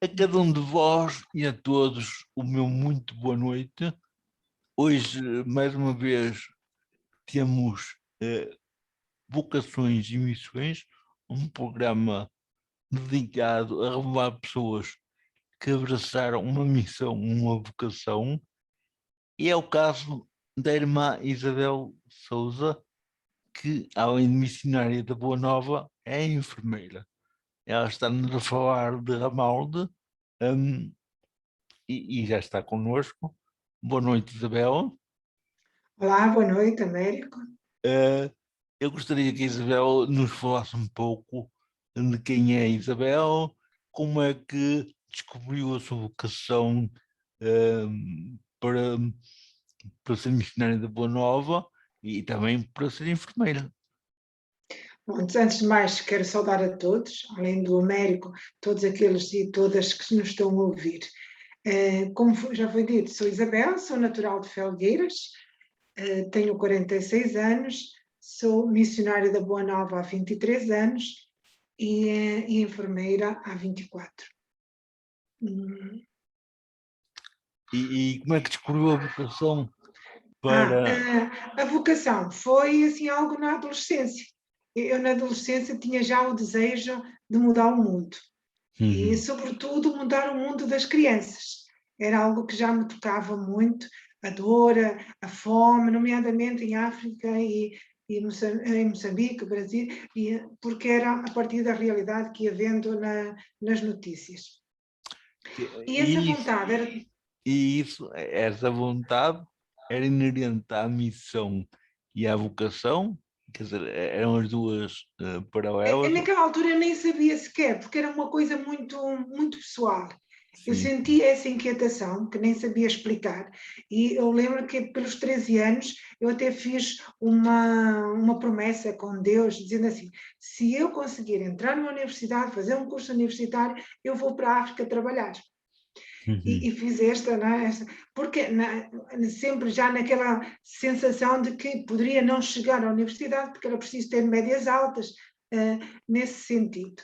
A cada um de vós e a todos o meu muito boa noite. Hoje, mais uma vez, temos Vocações e Missões, um programa dedicado a revelar pessoas que abraçaram uma missão, uma vocação, e é o caso da irmã Isabel Souza, que, além de missionária da Boa Nova, é enfermeira. Ela está-nos a falar de Ramalde, e já está connosco. Boa noite, Isabel. Olá, boa noite, Américo. Eu gostaria que a Isabel nos falasse um pouco de quem é a Isabel, como é que descobriu a sua vocação para, para ser missionária da Boa Nova e também para ser enfermeira. Bom, antes de mais, quero saudar a todos, além do Américo, todos aqueles e todas que nos estão a ouvir. Como já foi dito, sou Isabel, sou natural de Felgueiras, tenho 46 anos, sou missionária da Boa Nova há 23 anos e enfermeira há 24. E como é que descobriu a vocação para... A vocação foi assim algo na adolescência. Eu na adolescência tinha já o desejo de mudar o mundo. E, sobretudo, mudar o mundo das crianças. Era algo que já me tocava muito, a dor, a fome, nomeadamente em África e em Moçambique, Brasil, porque era a partir da realidade que ia vendo nas notícias. E essa vontade era... E isso, essa vontade era inerente à missão e à vocação, quer dizer, eram as duas paralelas. Naquela altura eu nem sabia sequer, porque era uma coisa muito, muito pessoal. Eu Sim. sentia essa inquietação, que nem sabia explicar, e eu lembro que pelos 13 anos eu até fiz uma promessa com Deus, dizendo assim, se eu conseguir entrar numa universidade, fazer um curso universitário, eu vou para a África trabalhar. E fiz esta, não é? Porque sempre já naquela sensação de que poderia não chegar à universidade, porque era preciso ter médias altas, nesse sentido.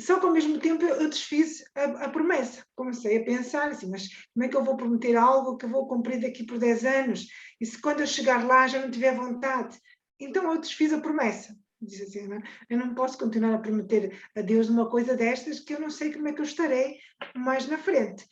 Só que ao mesmo tempo eu desfiz a promessa. Comecei a pensar assim, mas como é que eu vou prometer algo que eu vou cumprir daqui por 10 anos? E se quando eu chegar lá já não tiver vontade? Então eu desfiz a promessa. Diz assim, não? Eu não posso continuar a prometer a Deus uma coisa destas que eu não sei como é que eu estarei mais na frente.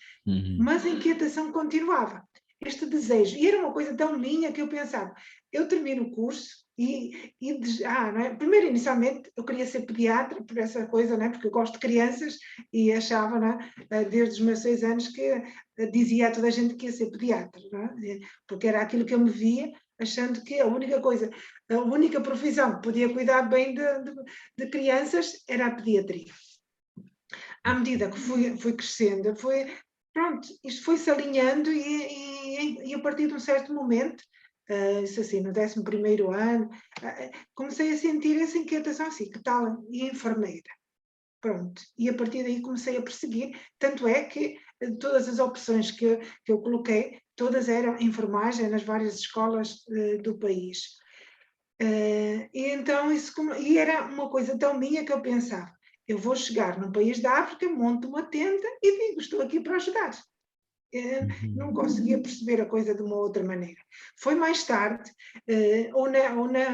Mas a inquietação continuava, este desejo. E era uma coisa tão minha que eu pensava, eu termino o curso não é? Primeiro, inicialmente, eu queria ser pediatra, por essa coisa, não é? Porque eu gosto de crianças e achava, não é? Desde os meus 6 anos, que dizia a toda a gente que ia ser pediatra, não é? Porque era aquilo que eu me via, achando que a única coisa, a única profissão que podia cuidar bem de crianças era a pediatria. À medida que fui crescendo, pronto, isto foi-se alinhando e a partir de um certo momento, isso assim, no 11º ano, comecei a sentir essa inquietação assim, que tal? E enfermeira. Pronto, e a partir daí comecei a perseguir, tanto é que todas as opções que eu coloquei, todas eram enfermagem nas várias escolas do país. E então e era uma coisa tão minha que eu pensava, eu vou chegar num país da África, monto uma tenda e digo, estou aqui para ajudar. Não conseguia perceber a coisa de uma outra maneira. Foi mais tarde,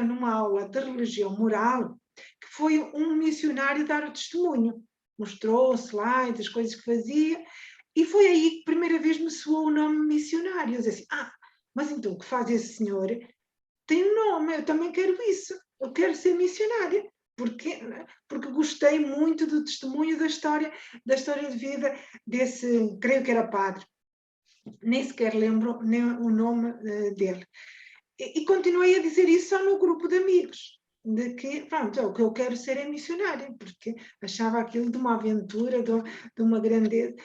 numa aula de religião moral, que foi um missionário dar o testemunho. Mostrou slides, as coisas que fazia, e foi aí que a primeira vez me soou o nome missionário. Eu disse assim, mas então o que faz esse senhor tem um nome, eu também quero isso, eu quero ser missionária. Porque gostei muito do testemunho da história de vida desse, creio que era padre, nem sequer lembro nem o nome dele. E continuei a dizer isso só no grupo de amigos, de que, pronto, o que eu quero ser é missionária, porque achava aquilo de uma aventura, de uma grandeza.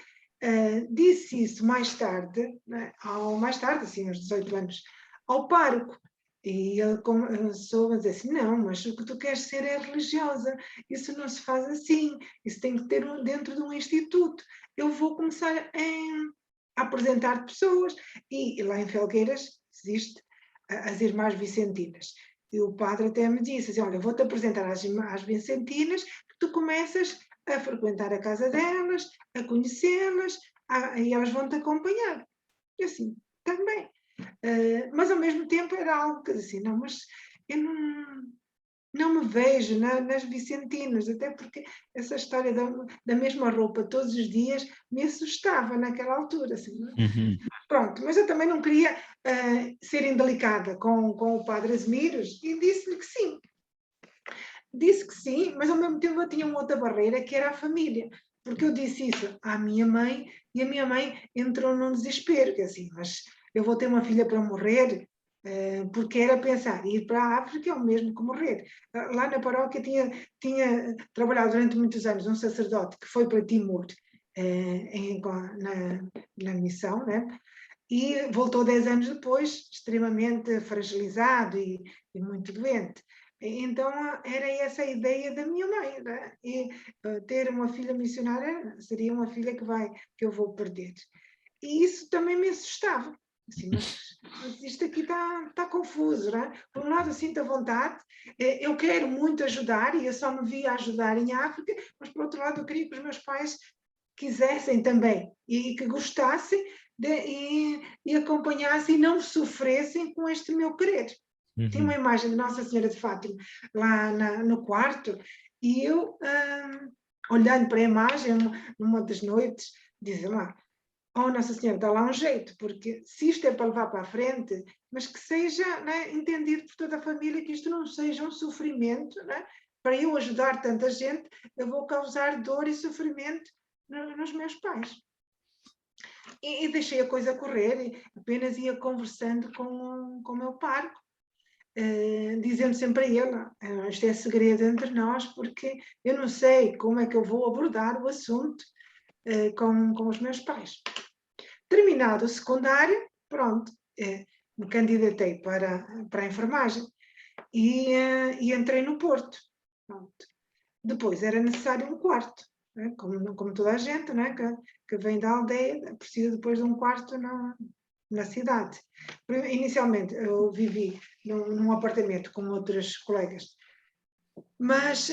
Disse isso mais tarde, né, mais tarde, assim, aos 18 anos, ao pároco. E ele começou a dizer assim, não, mas o que tu queres ser é religiosa, isso não se faz assim, isso tem que ter dentro de um instituto. Eu vou começar a apresentar pessoas, e lá em Felgueiras existe as Irmãs Vicentinas. E o padre até me disse assim, olha, vou-te apresentar às Vicentinas, que tu começas a frequentar a casa delas, a conhecê-las, e elas vão-te acompanhar. E assim, também. Mas ao mesmo tempo era algo que assim, não, mas eu não me vejo nas Vicentinas, até porque essa história da mesma roupa todos os dias me assustava naquela altura. Assim, não é? Pronto, mas eu também não queria ser indelicada com o padre Asmires e disse-lhe que sim. Disse que sim, mas ao mesmo tempo eu tinha uma outra barreira que era a família, porque eu disse isso à minha mãe e a minha mãe entrou num desespero, que assim, mas eu vou ter uma filha para morrer, porque era pensar, ir para a África é o mesmo que morrer. Lá na paróquia tinha trabalhado durante muitos anos um sacerdote que foi para Timor na missão, né? E voltou 10 anos depois, extremamente fragilizado e muito doente. Então, era essa a ideia da minha mãe, né? E ter uma filha missionária seria uma filha que eu vou perder. E isso também me assustava. Assim, mas isto aqui está confuso, né? Por um lado, eu sinto a vontade, eu quero muito ajudar, e eu só me via ajudar em África, mas por outro lado, eu queria que os meus pais quisessem também e que gostassem e acompanhassem e não sofressem com este meu querer. Tinha uma imagem de Nossa Senhora de Fátima lá no quarto e eu, olhando para a imagem, numa das noites, dizia lá, oh Nossa Senhora, dá lá um jeito, porque se isto é para levar para a frente, mas que seja, né, entendido por toda a família, que isto não seja um sofrimento, né? Para eu ajudar tanta gente, eu vou causar dor e sofrimento nos meus pais. E deixei a coisa correr, e apenas ia conversando com o meu parco, dizendo sempre a ele, isto é segredo entre nós, porque eu não sei como é que eu vou abordar o assunto com os meus pais. Terminado o secundário, pronto, me candidatei para a enfermagem e entrei no Porto. Pronto. Depois era necessário um quarto, né? Como toda a gente, né? que vem da aldeia, precisa depois de um quarto na cidade. Inicialmente eu vivi num apartamento com outros colegas, mas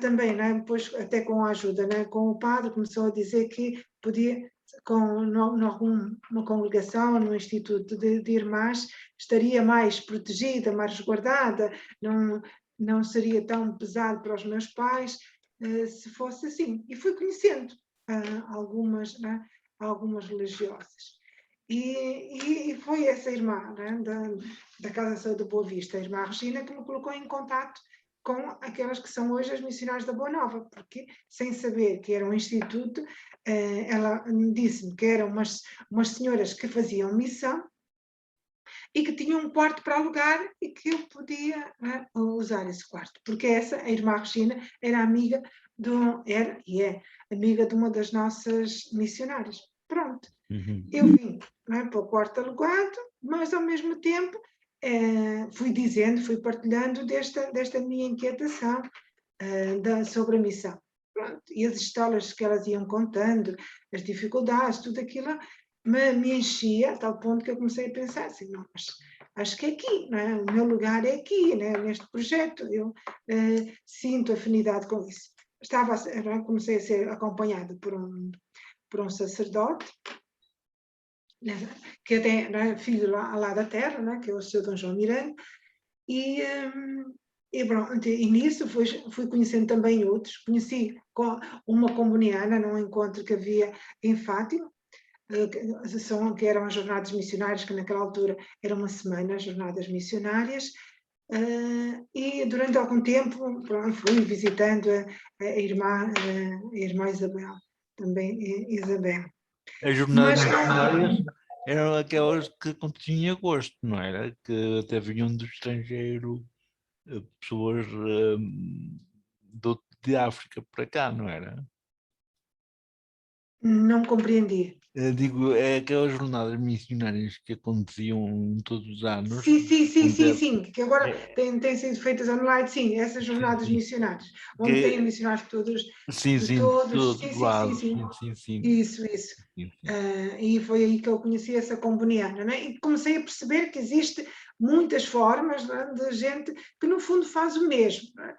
também, né? Depois até com a ajuda, né? Com o padre, começou a dizer que podia, numa congregação, no Instituto de Irmãs, estaria mais protegida, mais resguardada, não seria tão pesado para os meus pais se fosse assim. E fui conhecendo algumas religiosas. E foi essa irmã, né, da Casa de Saúde de Boa Vista, a irmã Regina, que me colocou em contato com aquelas que são hoje as missionárias da Boa Nova, porque sem saber que era um instituto, ela disse-me que eram umas senhoras que faziam missão e que tinham um quarto para alugar e que eu podia, né, usar esse quarto, porque a irmã Regina, era amiga amiga de uma das nossas missionárias. Pronto, eu vim, né, para o quarto alugado, mas ao mesmo tempo fui partilhando desta minha inquietação sobre a missão. Pronto, e as histórias que elas iam contando, as dificuldades, tudo aquilo me enchia a tal ponto que eu comecei a pensar assim, não, mas acho que é aqui, não é? O meu lugar é aqui, né? Neste projeto, eu sinto afinidade com isso. Comecei a ser acompanhada por um sacerdote, né? Que até, né, filho lá da terra, né? Que é o Sr. Dom João Miranda, e nisso fui conhecendo também outros. Conheci uma comuniana num encontro que havia em Fátima, que eram as jornadas missionárias, que naquela altura era uma semana, as jornadas missionárias, e durante algum tempo fui visitando a irmã Isabel, também Isabel. As jornadas missionárias eram aquelas que continham em agosto, não era? Que até vinham do estrangeiro, pessoas de África para cá, não era? Não compreendi. Digo, é aquelas jornadas missionárias que aconteciam todos os anos. Sim, que agora têm sido feitas online, sim, essas jornadas missionárias, onde têm missionários todos, de todos, sim. Isso. E foi aí que eu conheci essa comboniana, né? E comecei a perceber que existe muitas formas, não é, de gente que no fundo faz o mesmo. Não é?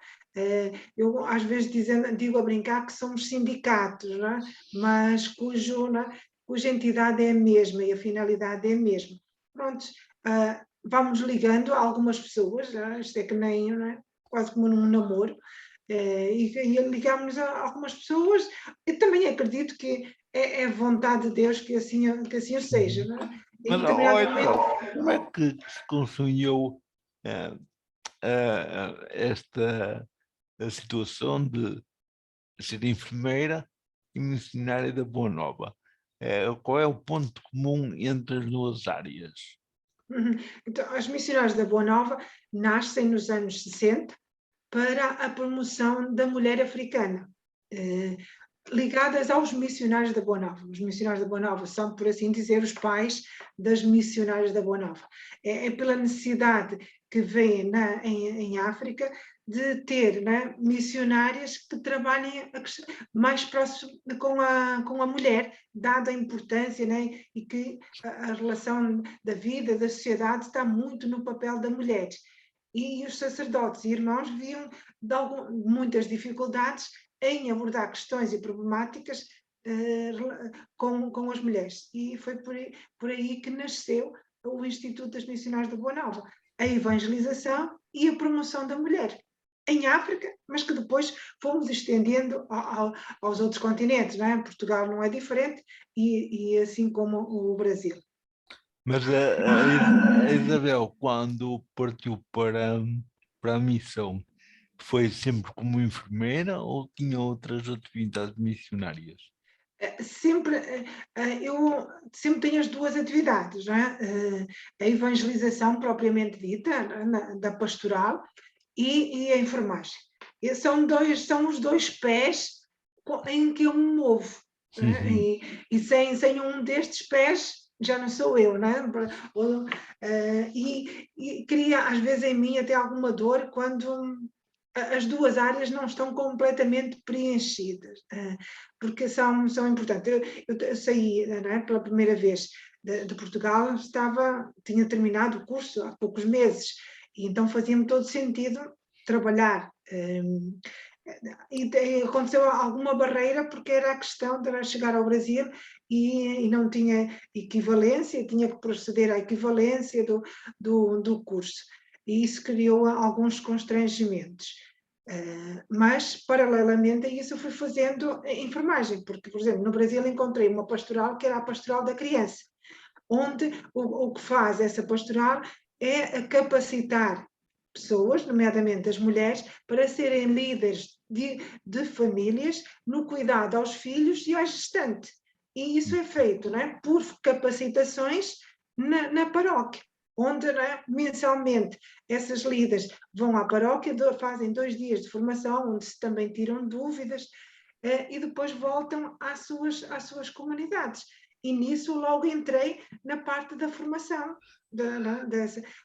Eu às vezes digo a brincar que somos sindicatos, não é? Mas não é, cuja entidade é a mesma e a finalidade é a mesma. Pronto, vamos ligando a algumas pessoas, não é? Isto é que nem, não é? Quase como num namoro, e ligamos a algumas pessoas. Eu também acredito que é vontade de Deus que assim seja. Não é? Em Mas, determinado momento. então, como é que se conseguiu esta a situação de ser enfermeira e missionária da Boa Nova? Qual é o ponto comum entre as duas áreas? Então, as missionárias da Boa Nova nascem nos anos 60 para a promoção da mulher africana, ligadas aos missionários da Boa Nova. Os missionários da Boa Nova são, por assim dizer, os pais das missionárias da Boa Nova. É pela necessidade que vem em África de ter, né, missionárias que trabalhem mais próximo com a mulher, dada a importância, né, e que a relação da vida, da sociedade, está muito no papel da mulher. E os sacerdotes e irmãos viam muitas dificuldades em abordar questões e problemáticas com as mulheres. E foi por aí que nasceu o Instituto das Missionárias da Boa Nova, a evangelização e a promoção da mulher em África, mas que depois fomos estendendo aos outros continentes, não é? Portugal não é diferente, e assim como o Brasil. Mas a Isabel, quando partiu para a missão, foi sempre como enfermeira ou tinha outras atividades missionárias? Eu sempre tenho as duas atividades, não é? A evangelização propriamente dita, da pastoral, e a enfermagem. São os dois pés em que eu me movo. Né? E sem um destes pés já não sou eu, né? E cria às vezes em mim até alguma dor quando as duas áreas não estão completamente preenchidas, porque são importantes. Eu saí, né, pela primeira vez de Portugal, tinha terminado o curso há poucos meses, e então fazia-me todo sentido trabalhar. E aconteceu alguma barreira, porque era a questão de chegar ao Brasil e não tinha equivalência, tinha que proceder à equivalência do curso. E isso criou alguns constrangimentos. Mas, paralelamente a isso, eu fui fazendo enfermagem, porque, por exemplo, no Brasil encontrei uma pastoral que era a pastoral da criança, onde o que faz essa pastoral é capacitar pessoas, nomeadamente as mulheres, para serem líderes de famílias no cuidado aos filhos e à gestante. E isso é feito, não é, por capacitações na paróquia, onde, né, mensalmente essas líderes vão à paróquia, fazem 2 dias de formação, onde se também tiram dúvidas, e depois voltam às suas comunidades. E nisso logo entrei na parte da formação,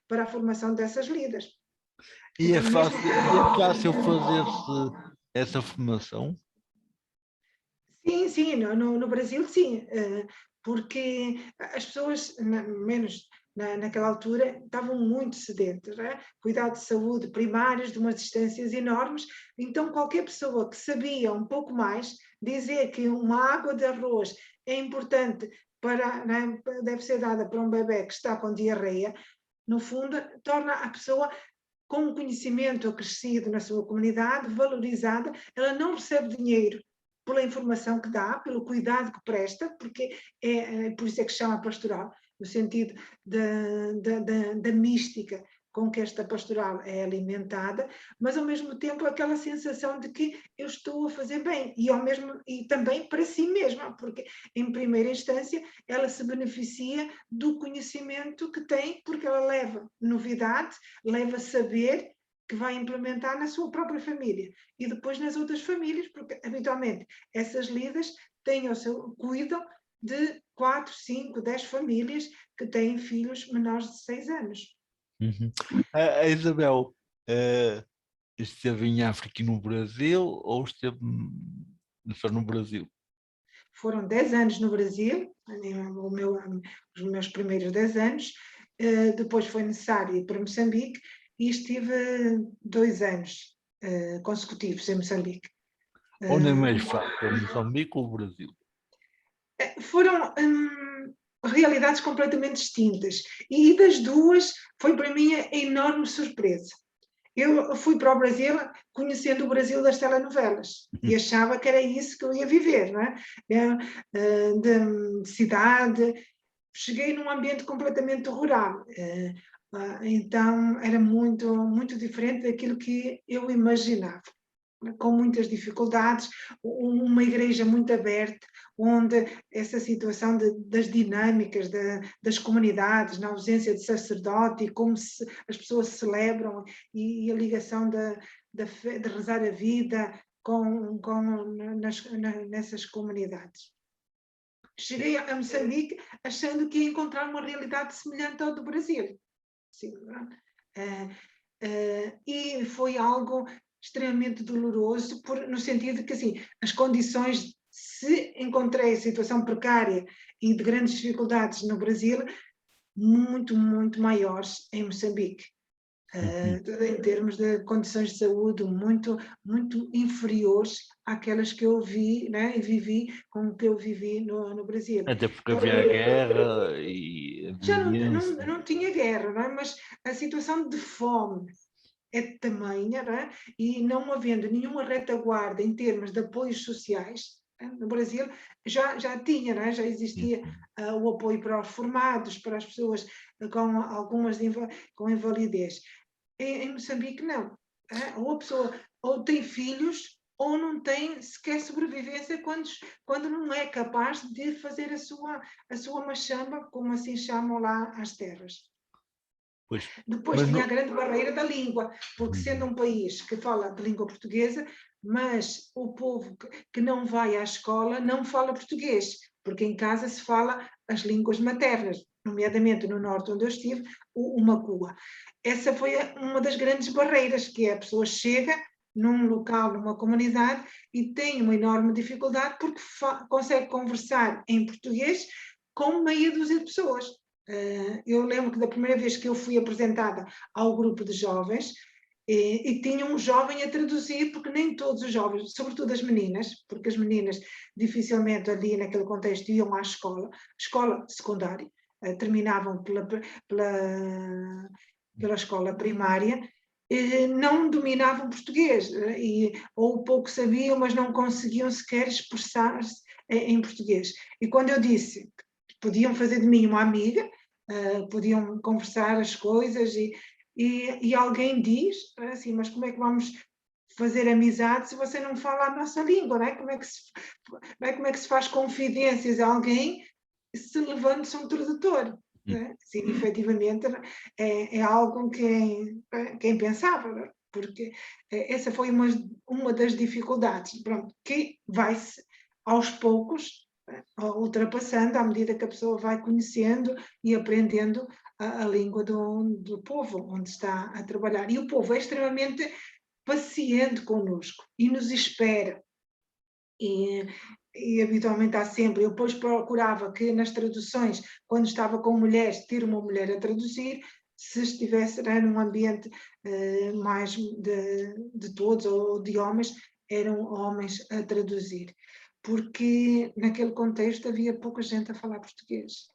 para a formação dessas líderes. E é fácil fazer-se essa formação? Sim, no Brasil sim, porque as pessoas, menos naquela altura, estavam muito sedentas, né? Cuidado de saúde primários de umas distâncias enormes, então qualquer pessoa que sabia um pouco mais, dizer que uma água de arroz é importante né, deve ser dada para um bebê que está com diarreia, no fundo, torna a pessoa com um conhecimento acrescido na sua comunidade, valorizada. Ela não recebe dinheiro pela informação que dá, pelo cuidado que presta, porque por isso é que se chama pastoral, no sentido da mística com que esta pastoral é alimentada, mas ao mesmo tempo aquela sensação de que eu estou a fazer bem, e também para si mesma, porque em primeira instância ela se beneficia do conhecimento que tem, porque ela leva novidade, leva saber que vai implementar na sua própria família e depois nas outras famílias, porque habitualmente essas líderes cuidam de 4, 5, 10 famílias que têm filhos menores de 6 anos. A Isabel esteve em África e no Brasil ou esteve só no Brasil? Foram 10 anos no Brasil, os meus primeiros 10 anos, depois foi necessário ir para Moçambique e estive 2 anos consecutivos em Moçambique. Onde é mais fácil, Moçambique ou o Brasil? Foram realidades completamente distintas e das duas foi para mim a enorme surpresa. Eu fui para o Brasil conhecendo o Brasil das telenovelas e achava que era isso que eu ia viver, não é? De cidade. Cheguei num ambiente completamente rural, então era muito, muito diferente daquilo que eu imaginava, com muitas dificuldades, uma igreja muito aberta, onde essa situação das dinâmicas das comunidades, na ausência de sacerdote, e como as pessoas celebram, e a ligação de rezar a vida nessas comunidades. Cheguei a Moçambique achando que ia encontrar uma realidade semelhante ao do Brasil. Sim, e foi algo extremamente doloroso, no sentido que assim, as condições, se encontrei a situação precária e de grandes dificuldades no Brasil, muito, muito maiores em Moçambique. Em termos de condições de saúde muito, muito inferiores àquelas que eu vi, né, e vivi, como que eu vivi no Brasil. Até porque havia guerra e Já violência. não tinha guerra, não é? Mas a situação de fome é tamanha, não é? E não havendo nenhuma retaguarda em termos de apoios sociais, no Brasil já tinha, não é? Já existia o apoio para os formados, para as pessoas com algumas com invalidez. Em Moçambique, não. Ou a pessoa ou tem filhos ou não tem sequer sobrevivência quando não é capaz de fazer a sua machamba, como assim chamam lá as terras. Pois, Depois mas tinha a não... grande barreira da língua, porque sendo um país que fala de língua portuguesa, mas o povo que não vai à escola não fala português, porque em casa se fala as línguas maternas, nomeadamente no norte onde eu estive, o Macua. Essa foi uma das grandes barreiras, que é a pessoa chega num local, numa comunidade, e tem uma enorme dificuldade porque consegue conversar em português com meia dúzia de pessoas. Eu lembro que da primeira vez que eu fui apresentada ao grupo de jovens, e tinha um jovem a traduzir, porque nem todos os jovens, sobretudo as meninas, porque as meninas dificilmente ali naquele contexto iam à escola secundária, terminavam pela escola primária, não dominavam português, ou pouco sabiam, mas não conseguiam sequer expressar-se em português. E quando eu disse que podiam fazer de mim uma amiga, podiam conversar as coisas, e alguém diz assim, mas como é que vamos fazer amizade se você não fala a nossa língua, não é? Como é que se faz confidências a alguém se levando-se um tradutor? Sim, efetivamente é algo que é impensável, porque essa foi uma das dificuldades, pronto, que vai-se aos poucos ultrapassando à medida que a pessoa vai conhecendo e aprendendo a língua do povo onde está a trabalhar. E o povo é extremamente paciente connosco e nos espera. E habitualmente há sempre, eu depois procurava que nas traduções, quando estava com mulheres, ter uma mulher a traduzir, se estivesse num ambiente mais de todos ou de homens, eram homens a traduzir, porque naquele contexto havia pouca gente a falar português.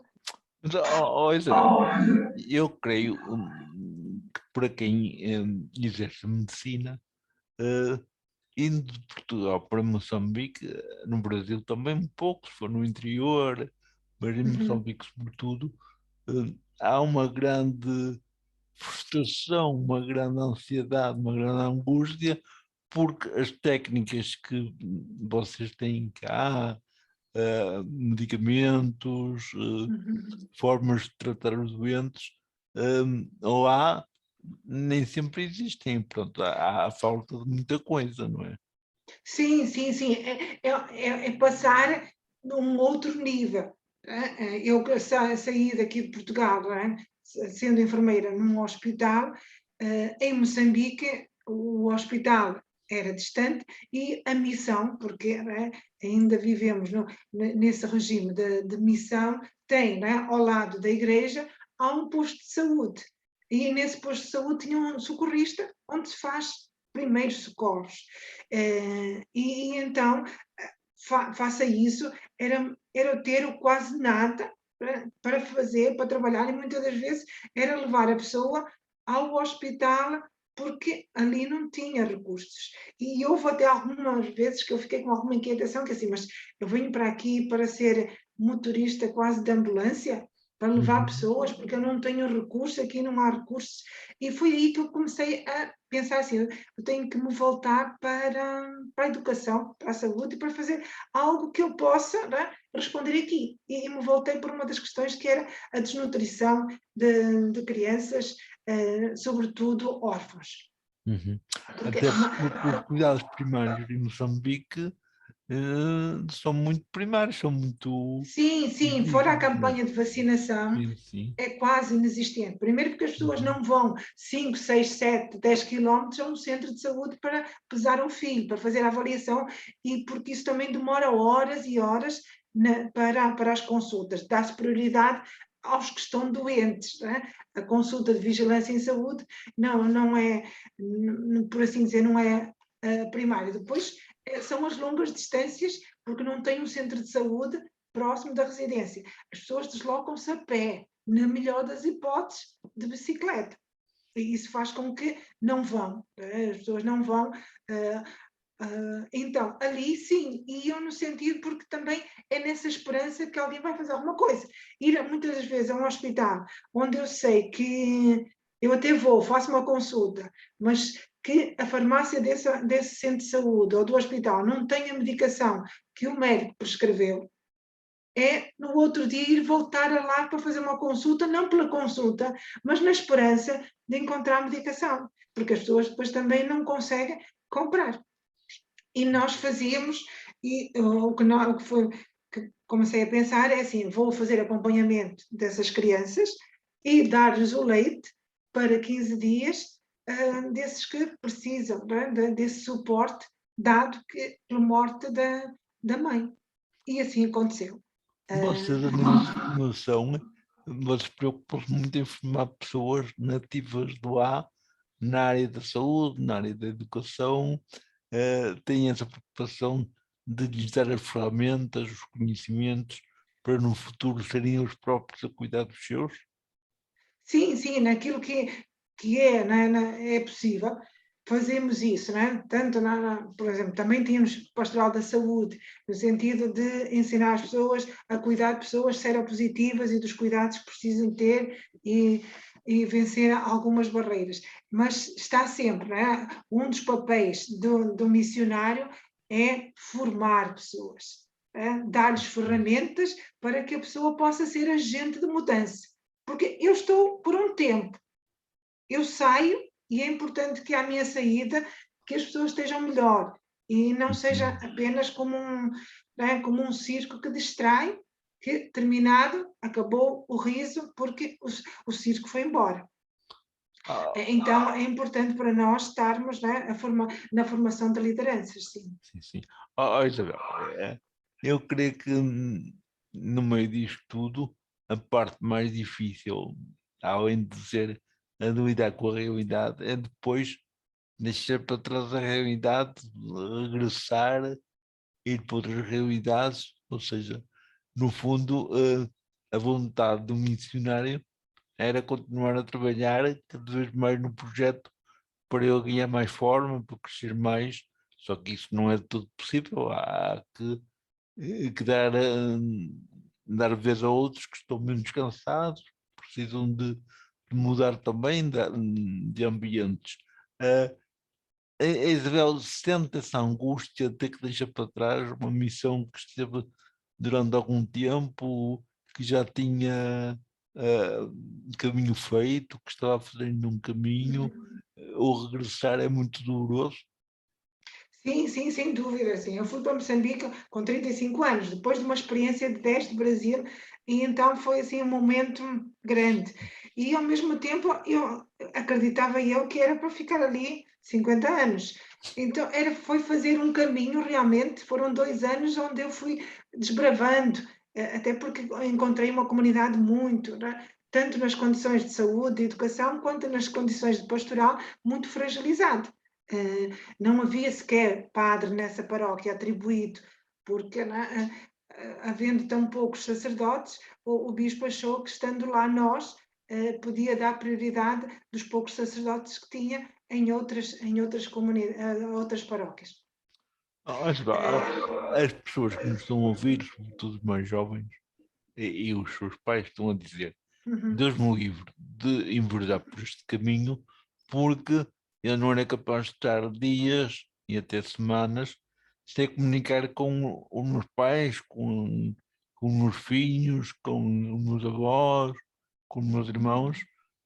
Mas, ó, Isabel, eu creio que para quem exerce medicina, indo de Portugal para Moçambique, no Brasil também um pouco, se for no interior, mas em Moçambique sobretudo, há uma grande frustração, uma grande ansiedade, uma grande angústia, porque as técnicas que vocês têm cá, medicamentos, formas de tratar os doentes, lá nem sempre existem. Pronto, há falta de muita coisa, não é? Sim, sim, sim. É passar num outro nível. Eu saí daqui de Portugal, sendo enfermeira num hospital, em Moçambique, o hospital era distante e a missão, porque ainda vivemos nesse regime de missão, tem ao lado da igreja há um posto de saúde. E nesse posto de saúde tinha um socorrista, onde se faz primeiros socorros. E então, faça isso, era ter quase nada para fazer, para trabalhar, e muitas das vezes era levar a pessoa ao hospital, porque ali não tinha recursos. E houve até algumas vezes que eu fiquei com alguma inquietação, que assim, mas eu venho para aqui para ser motorista quase de ambulância, para levar pessoas, porque eu não tenho recursos, aqui não há recursos. E foi aí que eu comecei a pensar assim, eu tenho que me voltar para a educação, para a saúde, e para fazer algo que eu possa, né, responder aqui. E me voltei por uma das questões, que era a desnutrição de crianças, sobretudo órfãos. Porque Até porque os cuidados primários em Moçambique são muito primários, são muito sim, fora a rígidos, né? campanha de vacinação, Sim, sim. é quase inexistente. Primeiro porque as pessoas não vão 5, 6, 7, 10 quilómetros a um centro de saúde para pesar um filho, para fazer a avaliação, e porque isso também demora horas e horas para as consultas. Dá-se prioridade aos que estão doentes. Né? A consulta de vigilância em saúde não é, por assim dizer, não é primária. Depois são as longas distâncias, porque não tem um centro de saúde próximo da residência. As pessoas deslocam-se a pé, na melhor das hipóteses, de bicicleta. E isso faz com que não vão, as pessoas não vão. Então, ali sim, iam no sentido, porque também é nessa esperança que alguém vai fazer alguma coisa. Ir muitas das vezes a um hospital onde eu sei que eu até vou, faço uma consulta, mas que a farmácia desse centro de saúde ou do hospital não tem a medicação que o médico prescreveu, é no outro dia ir voltar a lá para fazer uma consulta, não pela consulta, mas na esperança de encontrar medicação, porque as pessoas depois também não conseguem comprar. E nós fazíamos, e o que comecei a pensar é assim, vou fazer acompanhamento dessas crianças e dar-lhes o leite para 15 dias, desses que precisam, desse suporte, dado que pela morte da mãe. E assim aconteceu. Vocês, a nível de formação, vocês preocupam-se muito em formar pessoas nativas do A, na área da saúde, na área da educação, têm essa preocupação de lhes dar as ferramentas, os conhecimentos, para no futuro serem eles próprios a cuidar dos seus? Sim, naquilo que é, é possível, fazemos isso, tanto, por exemplo, também tínhamos pastoral da saúde, no sentido de ensinar as pessoas a cuidar de pessoas seropositivas e dos cuidados que precisam ter e vencer algumas barreiras. Mas está sempre, um dos papéis do missionário é formar pessoas, dar-lhes ferramentas para que a pessoa possa ser agente de mudança. Porque eu estou por um tempo, eu saio e é importante que à minha saída que as pessoas estejam melhor e não seja apenas como um circo que distrai, que terminado, acabou o riso porque o circo foi embora. Então é importante para nós estarmos na formação de lideranças, sim. Sim. Isabel, eu creio que no meio disto tudo, a parte mais difícil, além de ser a de lidar com a realidade, é depois deixar para trás a realidade, regressar, ir para outras realidades, ou seja, no fundo, a vontade do missionário era continuar a trabalhar cada vez mais no projeto para ele ganhar mais forma, para crescer mais, só que isso não é de todo possível, há que dar vez a outros que estão menos cansados, precisam de mudar também de ambientes. A Isabel sente essa angústia de ter que deixar para trás uma missão que esteve durante algum tempo, que já tinha caminho feito, que estava fazendo um caminho, o regressar é muito doloroso. Sim, sem dúvida. Sim. Eu fui para Moçambique com 35 anos, depois de uma experiência de 10 de Brasil, e então foi assim um momento grande. E ao mesmo tempo eu acreditava que era para ficar ali 50 anos. Então foi fazer um caminho realmente, foram 2 anos onde eu fui desbravando, até porque encontrei uma comunidade muito tanto nas condições de saúde e educação, quanto nas condições de pastoral, muito fragilizado. Não havia sequer padre nessa paróquia atribuído, porque havendo tão poucos sacerdotes, o bispo achou que, estando lá nós, podia dar prioridade dos poucos sacerdotes que tinha em outras comunidades, outras paróquias. As pessoas que nos estão a ouvir, sobretudo os mais jovens, e os seus pais estão a dizer: Uhum. Deus me livre de enveredar por este caminho, porque eu não era capaz de estar dias e até semanas sem comunicar com os meus pais, com os meus filhos, com os meus avós, com os meus irmãos,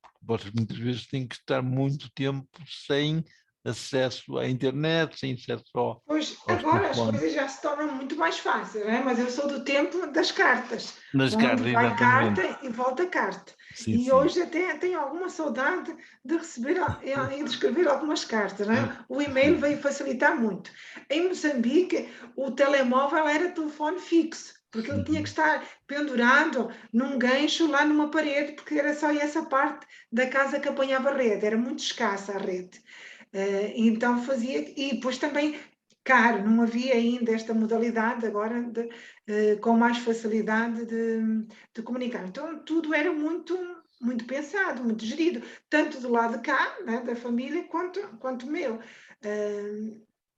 porque vocês muitas vezes têm que estar muito tempo sem acesso à internet, sem acesso Pois, aos agora as telefones. coisas já se tornam muito mais fáceis, não é? Mas eu sou do tempo das cartas, Nas onde cartas, vai exatamente. carta e volta carta. Sim, E sim. hoje até tenho alguma saudade de receber e de escrever algumas cartas, não é? O e-mail veio facilitar muito. Em Moçambique, o telemóvel era telefone fixo, porque ele tinha que estar pendurado num gancho lá numa parede, porque era só essa parte da casa que apanhava rede, era muito escassa a rede. Então fazia, e depois também caro, não havia ainda esta modalidade agora com mais facilidade de comunicar. Então tudo era muito pensado, muito gerido, tanto do lado de cá, né, da família, quanto meu.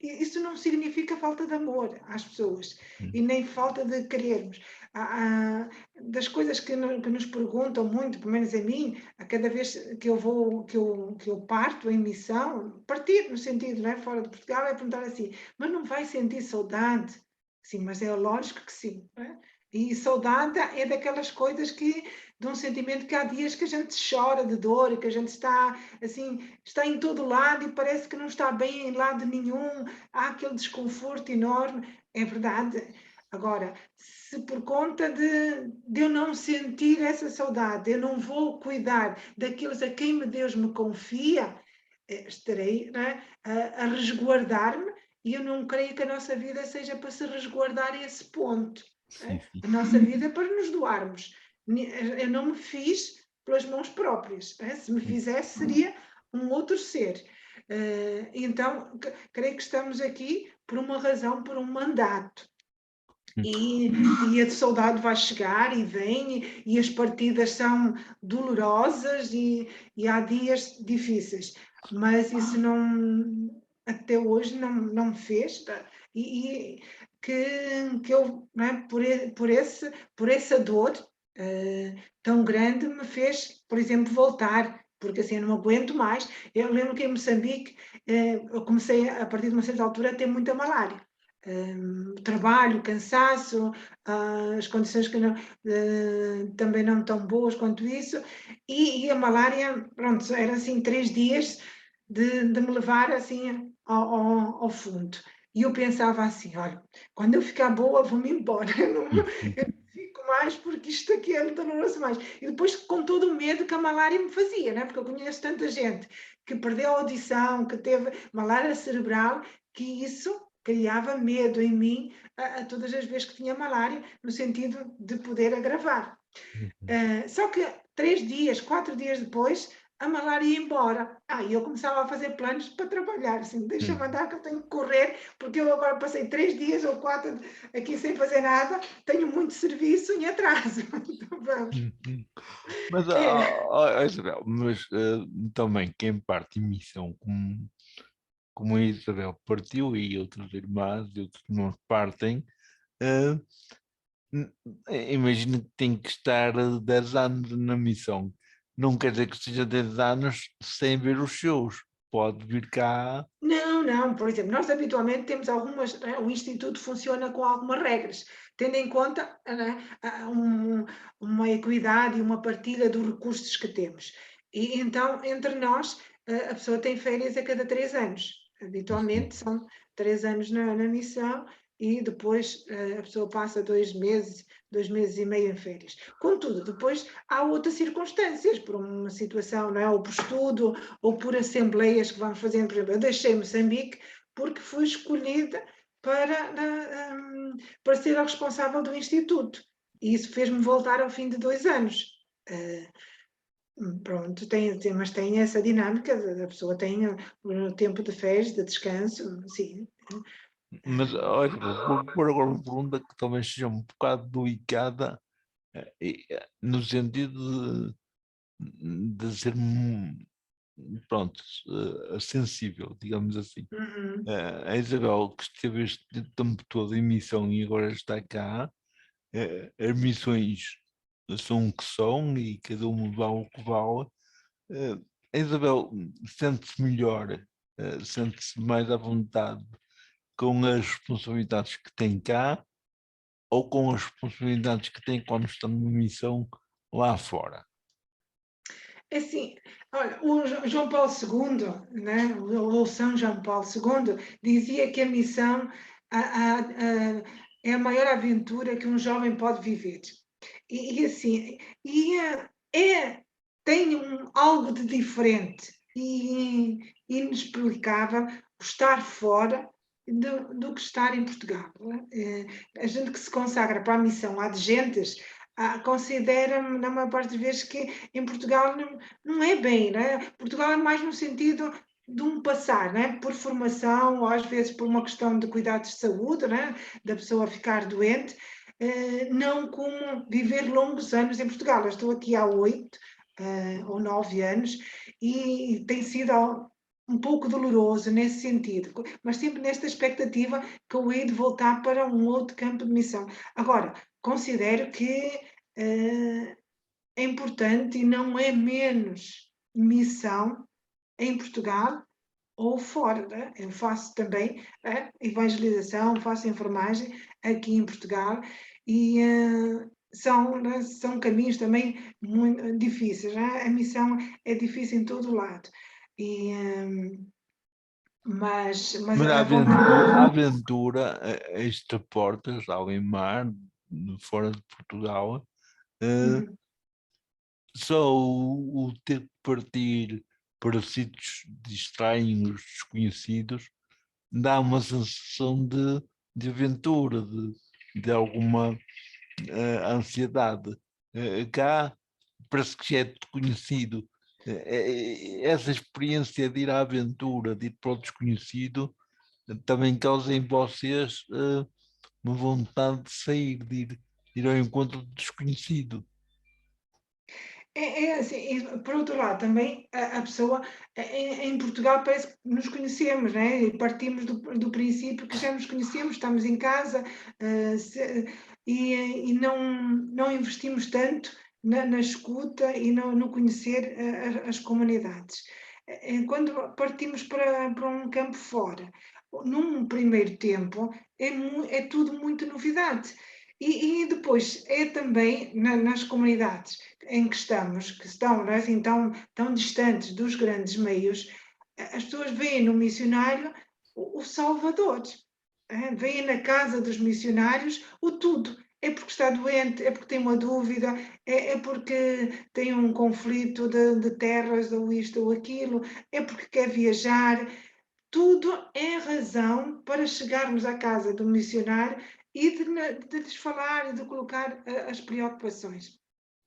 Isso não significa falta de amor às pessoas e nem falta de querermos. Das coisas que nos perguntam muito, pelo menos a mim, a cada vez que eu vou, que eu parto em missão, partir no sentido, não é, fora de Portugal, é perguntar assim: mas não vai sentir saudade? Sim, mas é lógico que sim, não é? E saudade é daquelas coisas de um sentimento que há dias que a gente chora de dor, que a gente está assim, está em todo lado e parece que não está bem em lado nenhum, há aquele desconforto enorme, é verdade. Agora, se por conta de eu não sentir essa saudade, eu não vou cuidar daqueles a quem Deus me confia, estarei, né, a resguardar-me, e eu não creio que a nossa vida seja para se resguardar a esse ponto. Sim, Né? sim. A nossa vida é para nos doarmos. Eu não me fiz pelas mãos próprias. Né? Se me fizesse, seria um outro ser. Então, creio que estamos aqui por uma razão, por um mandato. E a saudade vai chegar e vem, e as partidas são dolorosas e há dias difíceis, mas isso não, até hoje não me fez, tá? E que eu, não é, por essa dor tão grande, me fez, por exemplo, voltar, porque assim eu não aguento mais. Eu lembro que em Moçambique eu comecei a partir de uma certa altura a ter muita malária. Trabalho, cansaço, as condições que não, também não tão boas quanto isso, e a malária, pronto, era assim 3 dias de me levar assim ao fundo. E eu pensava assim, olha, quando eu ficar boa vou-me embora, eu não fico mais porque isto aqui é doloroso mais. E depois com todo o medo que a malária me fazia, né? Porque eu conheço tanta gente que perdeu a audição, que teve malária cerebral, que isso criava medo em mim a todas as vezes que tinha malária, no sentido de poder agravar. Só que 3 dias, 4 dias depois, a malária ia embora. E eu começava a fazer planos para trabalhar, assim, deixa-me andar que eu tenho que correr, porque eu agora passei 3 dias ou 4 aqui sem fazer nada, tenho muito serviço em atraso. Então vamos. Mas, É. Isabel, mas também quem parte em missão, como a Isabel partiu e outras irmãs e outros irmãos partem, eh, imagina que tem que estar 10 anos na missão. Não quer dizer que seja 10 anos sem ver os seus. Pode vir cá. Não, por exemplo, nós habitualmente temos algumas, né, o Instituto funciona com algumas regras, tendo em conta, né, uma equidade e uma partilha dos recursos que temos. E então, entre nós, a pessoa tem férias a cada 3 anos. Habitualmente são 3 anos na missão e depois a pessoa passa 2 meses, 2 meses e meio em férias. Contudo, depois há outras circunstâncias, por uma situação, não é? Ou por estudo, ou por assembleias que vamos fazendo. Por exemplo, eu deixei Moçambique porque fui escolhida para ser a responsável do Instituto. E isso fez-me voltar ao fim de 2 anos. Pronto, mas tem essa dinâmica da pessoa tem o tempo de férias, de descanso, sim. Mas olha, vou pôr agora uma pergunta que talvez seja um bocado delicada, no sentido de ser, pronto, sensível, digamos assim. Uhum. A Isabel, que esteve este tempo todo em missão e agora está cá, as missões são o que são e cada um vale o que vale. A Isabel sente-se melhor, sente-se mais à vontade com as responsabilidades que tem cá ou com as responsabilidades que tem quando está numa missão lá fora? É assim, olha, o João Paulo II, né, ou São João Paulo II, dizia que a missão é a maior aventura que um jovem pode viver. Assim, tem algo de diferente e inexplicável estar fora do que estar em Portugal. A gente que se consagra para a missão, há de gentes, considera-me, na maior parte das vezes, que em Portugal não é bem, né? Portugal é mais no sentido de um passar, né? Por formação, ou às vezes por uma questão de cuidados de saúde, né? Da pessoa ficar doente, não como viver longos anos em Portugal. Eu estou aqui há 8 ou 9 anos e tem sido um pouco doloroso nesse sentido, mas sempre nesta expectativa que eu hei de voltar para um outro campo de missão. Agora, considero que é importante e não é menos missão em Portugal ou fora. Né? Eu faço também evangelização, faço enfermagem aqui em Portugal e são caminhos também muito difíceis. Né? A missão é difícil em todo o lado. E, mas Mas a vontade. a aventura extraportas, além mar, fora de Portugal, eh, Uhum. só o ter que partir para sítios estranhos, desconhecidos, dá uma sensação de aventura, de alguma ansiedade. Cá parece que já é desconhecido. Essa experiência de ir à aventura, de ir para o desconhecido, também causa em vocês uma vontade de sair, de ir ao encontro do desconhecido. É assim, e por outro lado, também a pessoa, em Portugal parece que nos conhecemos, né? E partimos do princípio que já nos conhecemos, estamos em casa, e não investimos tanto na escuta e no conhecer as comunidades. Quando partimos para um campo fora, num primeiro tempo, é tudo muito novidade. E depois é também nas comunidades em que estamos, que estão não é, assim, tão distantes dos grandes meios, as pessoas veem no missionário o Salvador, veem na casa dos missionários o tudo. É porque está doente, é porque tem uma dúvida, é porque tem um conflito de terras, ou isto ou aquilo, é porque quer viajar. Tudo é razão para chegarmos à casa do missionário e de lhes falar e de colocar as preocupações.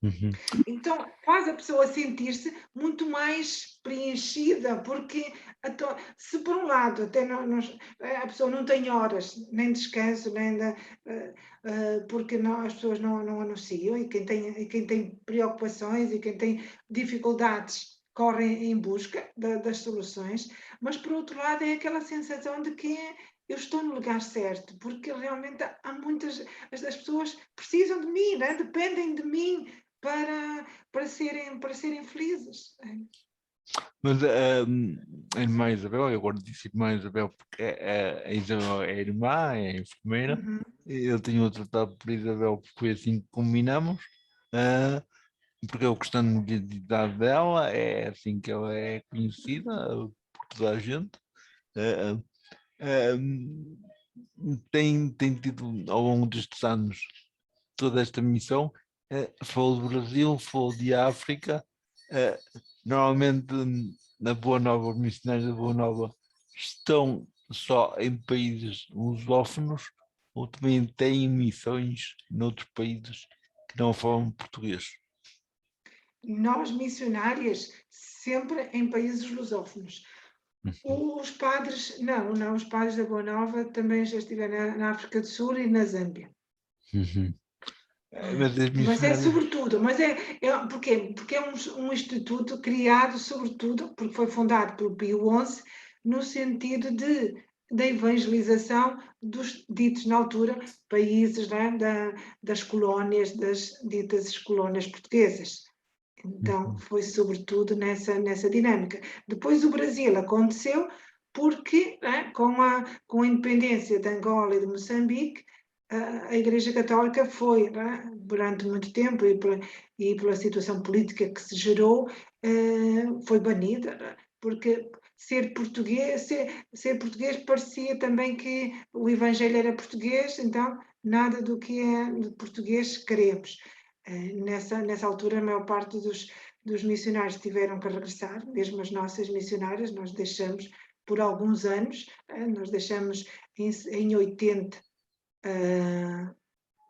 Uhum. Então, faz a pessoa sentir-se muito mais preenchida, porque se por um lado até a pessoa não tem horas, nem descanso, porque as pessoas não anunciam, e quem tem preocupações e quem tem dificuldades correm em busca das soluções, mas por outro lado é aquela sensação de que eu estou no lugar certo, porque realmente há muitas, as pessoas precisam de mim, né? Dependem de mim para serem felizes. Mas a irmã Isabel, eu agora disse irmã Isabel porque a Isabel é irmã, é enfermeira, Uhum. eu tenho tratado por Isabel porque foi assim que combinamos, ah, porque é o questão de identidade dela, é assim que ela é conhecida por toda a gente. Ah, tem tido ao longo destes anos toda esta missão, falou do Brasil, falou de África, eh, normalmente na Boa Nova, os missionários da Boa Nova estão só em países lusófonos ou também têm missões noutros países que não falam português. nós missionárias, sempre em países lusófonos. Os padres, não, os padres da Boa Nova também já estiveram na África do Sul e na Zâmbia. Mas as Mas é missionárias. sobretudo, porquê? Porque é um instituto criado sobretudo, porque foi fundado pelo Pio XI, no sentido da evangelização dos ditos na altura países, né, das colónias, das ditas colónias portuguesas. Então, foi sobretudo nessa dinâmica. Depois o Brasil aconteceu porque, né, com a independência de Angola e de Moçambique, a Igreja Católica foi, né, durante muito tempo e pela situação política que se gerou, foi banida, né, porque ser português parecia também que o Evangelho era português, então nada do que é de português queremos. Nessa altura, a maior parte dos missionários tiveram que regressar, mesmo as nossas missionárias, nós deixamos por alguns anos, nós deixamos em 80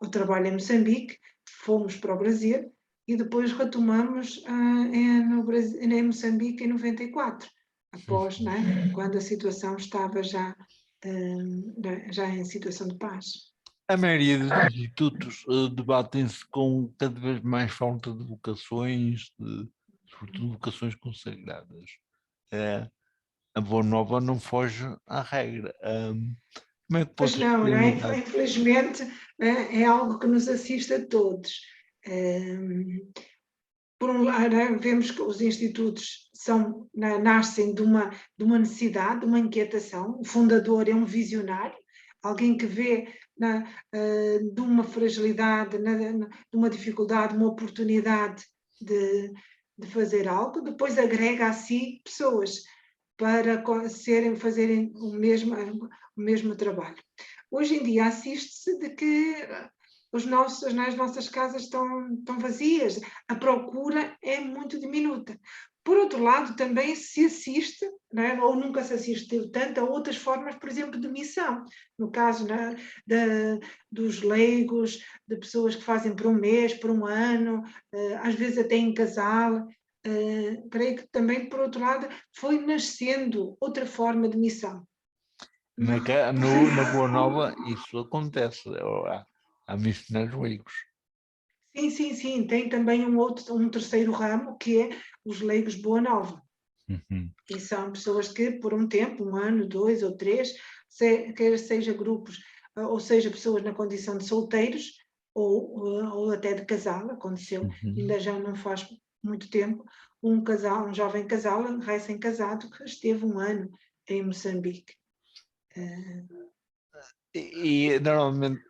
o trabalho em Moçambique, fomos para o Brasil e depois retomamos em Moçambique em 94, após, né, quando a situação estava já em situação de paz. A maioria dos institutos debatem-se com cada vez mais falta de vocações, sobretudo vocações consagradas. A Boa Nova não foge à regra. Como é que Pois vocês não, têm não é? lidado? Infelizmente, é algo que nos assiste a todos. Por um lado, vemos que os institutos nascem de uma necessidade, de uma inquietação. O fundador é um visionário, alguém que vê de uma fragilidade, de uma dificuldade, uma oportunidade de fazer algo, depois agrega a si pessoas para fazerem o mesmo trabalho. Hoje em dia assiste-se de que as nossas casas estão vazias, a procura é muito diminuta. Por outro lado, também se assiste, né, ou nunca se assistiu tanto, a outras formas, por exemplo, de missão. No caso, né, dos leigos, de pessoas que fazem por um mês, por um ano, às vezes até em casal. Creio que também, por outro lado, foi nascendo outra forma de missão. Na Boa Nova isso acontece. Há missionários leigos. Sim. Tem também um terceiro ramo, que é os leigos Boa Nova. E são pessoas que, por um tempo, um ano, 2 ou 3, quer seja grupos, ou seja, pessoas na condição de solteiros, ou até de casal, aconteceu, ainda já não faz muito tempo, um jovem casal, recém-casado, que esteve um ano em Moçambique. E normalmente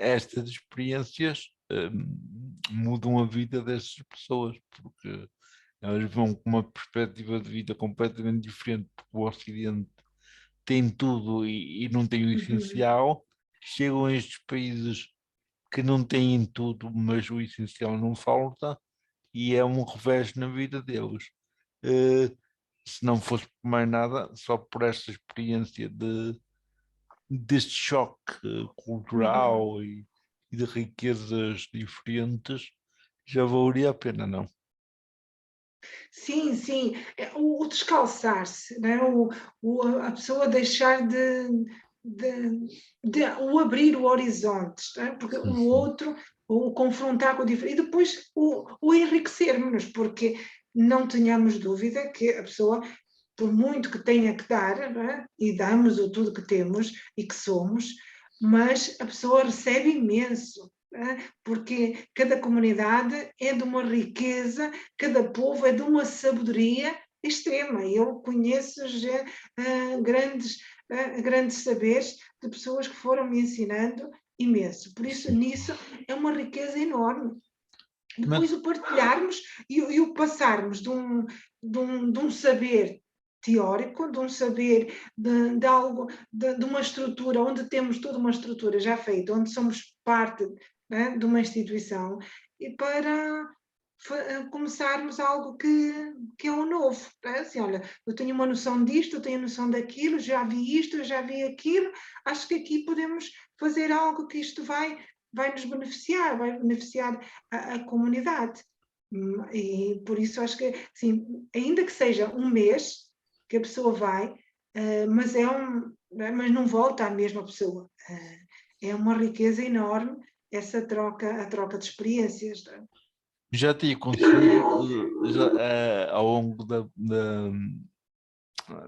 estas experiências mudam a vida dessas pessoas, porque elas vão com uma perspectiva de vida completamente diferente, porque o Ocidente tem tudo e não tem o essencial. Chegam a estes países que não têm tudo, mas o essencial não falta, e é um revés na vida deles. Se não fosse por mais nada, só por esta experiência deste choque cultural e de riquezas diferentes, já valeria a pena, não? Sim. O descalçar-se, né? A pessoa deixar o abrir o horizonte, né? Porque o outro, o confrontar com o diferente, e depois o enriquecermos-nos, porque não tenhamos dúvida que a pessoa, por muito que tenha que dar, né? E damos o tudo que temos e que somos, mas a pessoa recebe imenso, porque cada comunidade é de uma riqueza, cada povo é de uma sabedoria extrema. Eu conheço já grandes saberes de pessoas que foram me ensinando imenso. Por isso, nisso é uma riqueza enorme. Depois o partilharmos e o passarmos de um saber teórico, de um saber de algo, de uma estrutura, onde temos toda uma estrutura já feita, onde somos parte, né, de uma instituição, e para começarmos algo que é o novo. Né? Assim, olha, eu tenho uma noção disto, eu tenho noção daquilo, já vi isto, eu já vi aquilo, acho que aqui podemos fazer algo que isto vai nos beneficiar, vai beneficiar a comunidade. E por isso acho que, assim, ainda que seja um mês que a pessoa vai, mas mas não volta à mesma pessoa. É uma riqueza enorme essa troca, a troca de experiências. Já te aconteceu, ao longo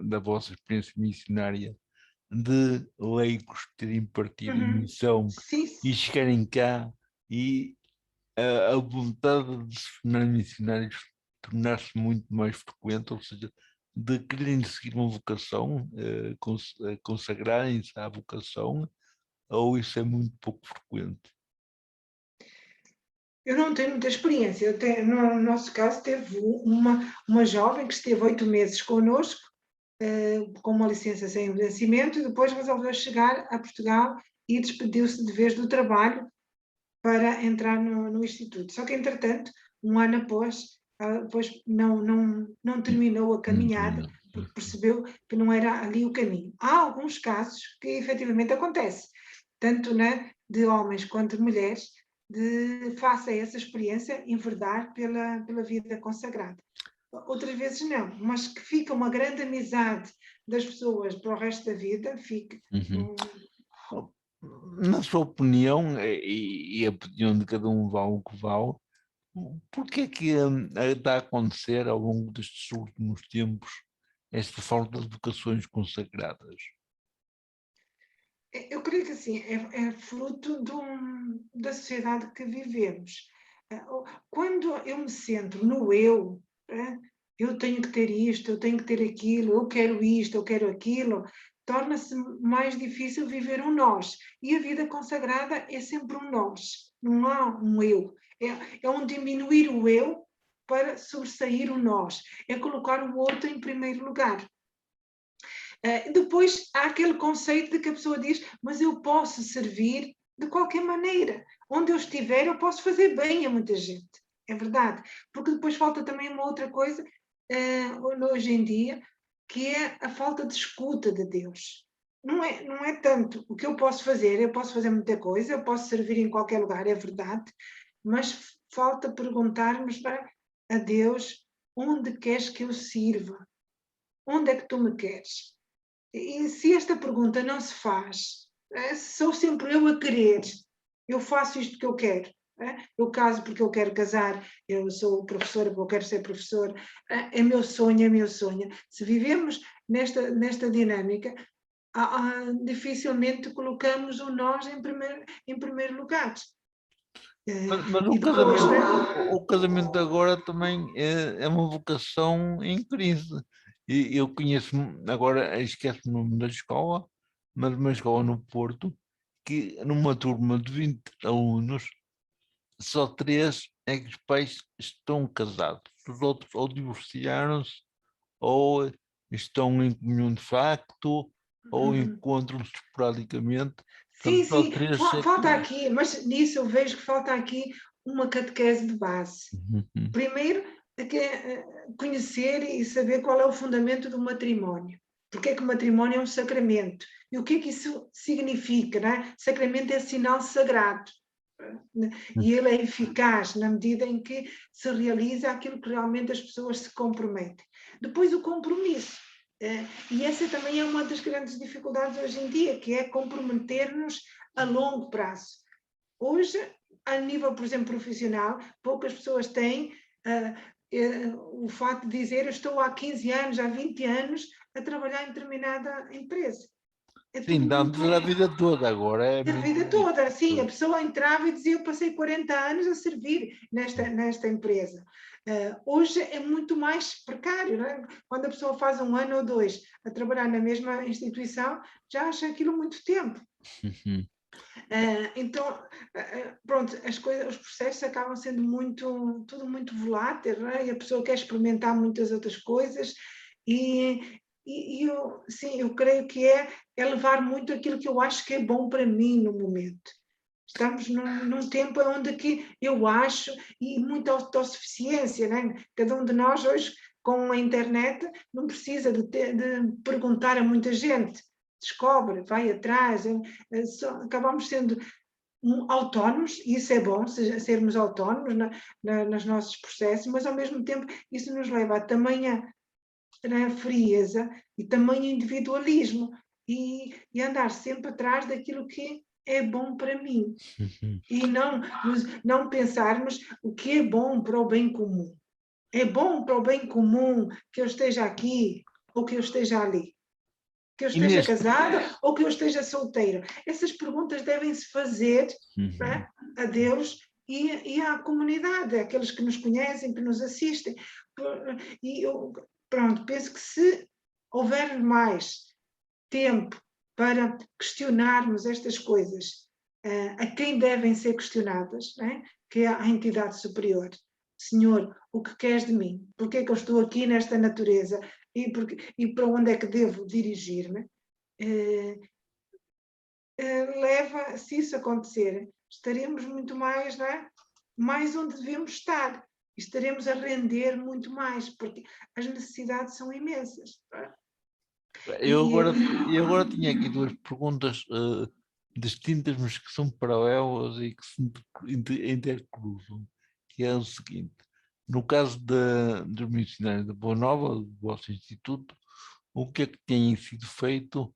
da vossa experiência missionária, de leigos terem partido em Uhum. missão Sim, e chegarem cá e a vontade de se tornar missionários tornar-se muito mais frequente, ou seja, de quererem seguir uma vocação, consagrarem-se à vocação, ou isso é muito pouco frequente? eu não tenho muita experiência. No nosso caso, teve uma jovem que esteve 8 meses connosco, com uma licença sem vencimento, e depois resolveu chegar a Portugal e despediu-se de vez do trabalho para entrar no Instituto. Só que, entretanto, um ano após, depois não terminou a caminhada, porque percebeu que não era ali o caminho. Há alguns casos que efetivamente acontece, tanto de homens quanto de mulheres, de faça essa experiência enverdar pela vida consagrada. Outras vezes não, mas que fica uma grande amizade das pessoas para o resto da vida, fica. Uhum. Na sua opinião, e a opinião de cada um vale o que vale, por que é que está a acontecer ao longo destes últimos tempos esta falta de vocações consagradas? Eu creio que assim, é fruto da sociedade que vivemos. Quando eu me centro no eu, eu tenho que ter isto, eu tenho que ter aquilo, eu quero isto, eu quero aquilo, torna-se mais difícil viver um nós. E a vida consagrada é sempre um nós, não há um eu. É um diminuir o eu para sobressair o nós, é colocar o outro em primeiro lugar. Depois há aquele conceito de que a pessoa diz, mas eu posso servir de qualquer maneira. Onde eu estiver, eu posso fazer bem a muita gente. É verdade. Porque depois falta também uma outra coisa, hoje em dia, que é a falta de escuta de Deus. Não é tanto o que eu posso fazer muita coisa, eu posso servir em qualquer lugar, é verdade, mas falta perguntarmos a Deus onde queres que eu sirva? Onde é que tu me queres? E se esta pergunta não se faz, sou sempre eu a querer, eu faço isto que eu quero, eu caso porque eu quero casar, eu sou professora porque eu quero ser professor, é meu sonho, é meu sonho. Se vivemos nesta dinâmica, dificilmente colocamos o nós em primeiro lugar. Mas E depois, o casamento agora também é uma vocação em crise. E eu conheço, agora esqueço o nome da escola, mas uma escola no Porto, que numa turma de 20 alunos, só 3 é que os pais estão casados. Os outros ou divorciaram-se, ou estão em comunhão de facto, ou encontram-se esporadicamente. sim, Portanto, só sim, 3 é falta que... aqui, mas nisso eu vejo que falta aqui uma catequese de base. Primeiro, conhecer e saber qual é o fundamento do matrimónio. Porque é que o matrimónio é um sacramento? E o que é que isso significa? Não é? Sacramento é sinal sagrado. E ele é eficaz na medida em que se realiza aquilo que realmente as pessoas se comprometem. Depois, o compromisso. E essa também é uma das grandes dificuldades hoje em dia, que é comprometer-nos a longo prazo. Hoje, a nível, por exemplo, profissional, poucas pessoas têm o fato de dizer eu estou há 15 anos, há 20 anos a trabalhar em determinada empresa. É Sim, tudo antes muito... era a vida toda, agora é A muito vida difícil. toda, sim, a pessoa entrava e dizia eu passei 40 anos a servir nesta empresa. Hoje é muito mais precário, não é? Quando a pessoa faz 1 ano ou 2 a trabalhar na mesma instituição, já acha aquilo muito tempo. Então, pronto, as coisas, os processos acabam sendo tudo muito volátil, não é? E a pessoa quer experimentar muitas outras coisas e eu, sim, eu creio que é levar muito aquilo que eu acho que é bom para mim no momento. Estamos num tempo onde que eu acho, e muita autossuficiência, né? Cada um de nós hoje, com a internet, não precisa de perguntar a muita gente. Descobre, vai atrás, acabamos sendo autónomos, e isso é bom, sermos autónomos nos nossos processos, mas ao mesmo tempo isso nos leva a tamanha frieza e tamanho individualismo, e andar sempre atrás daquilo que é bom para mim, e não pensarmos o que é bom para o bem comum. É bom para o bem comum que eu esteja aqui ou que eu esteja ali? Que eu E esteja neste... casada ou que eu esteja solteira? Essas perguntas devem-se fazer a Deus e à comunidade, àqueles que nos conhecem, que nos assistem. E eu, pronto, penso que se houver mais tempo para questionarmos estas coisas, a quem devem ser questionadas, que é a entidade superior. Senhor, o que queres de mim? Por que é que eu estou aqui nesta natureza? E para onde é que devo dirigir-me? Leva, se isso acontecer, estaremos muito mais, mais onde devemos estar. Estaremos a render muito mais, porque as necessidades são imensas. Eu agora tinha aqui duas perguntas distintas, mas que são paralelas e que se intercruzam, que é o seguinte: no caso dos missionários da Boa Nova, do vosso instituto, o que é que tem sido feito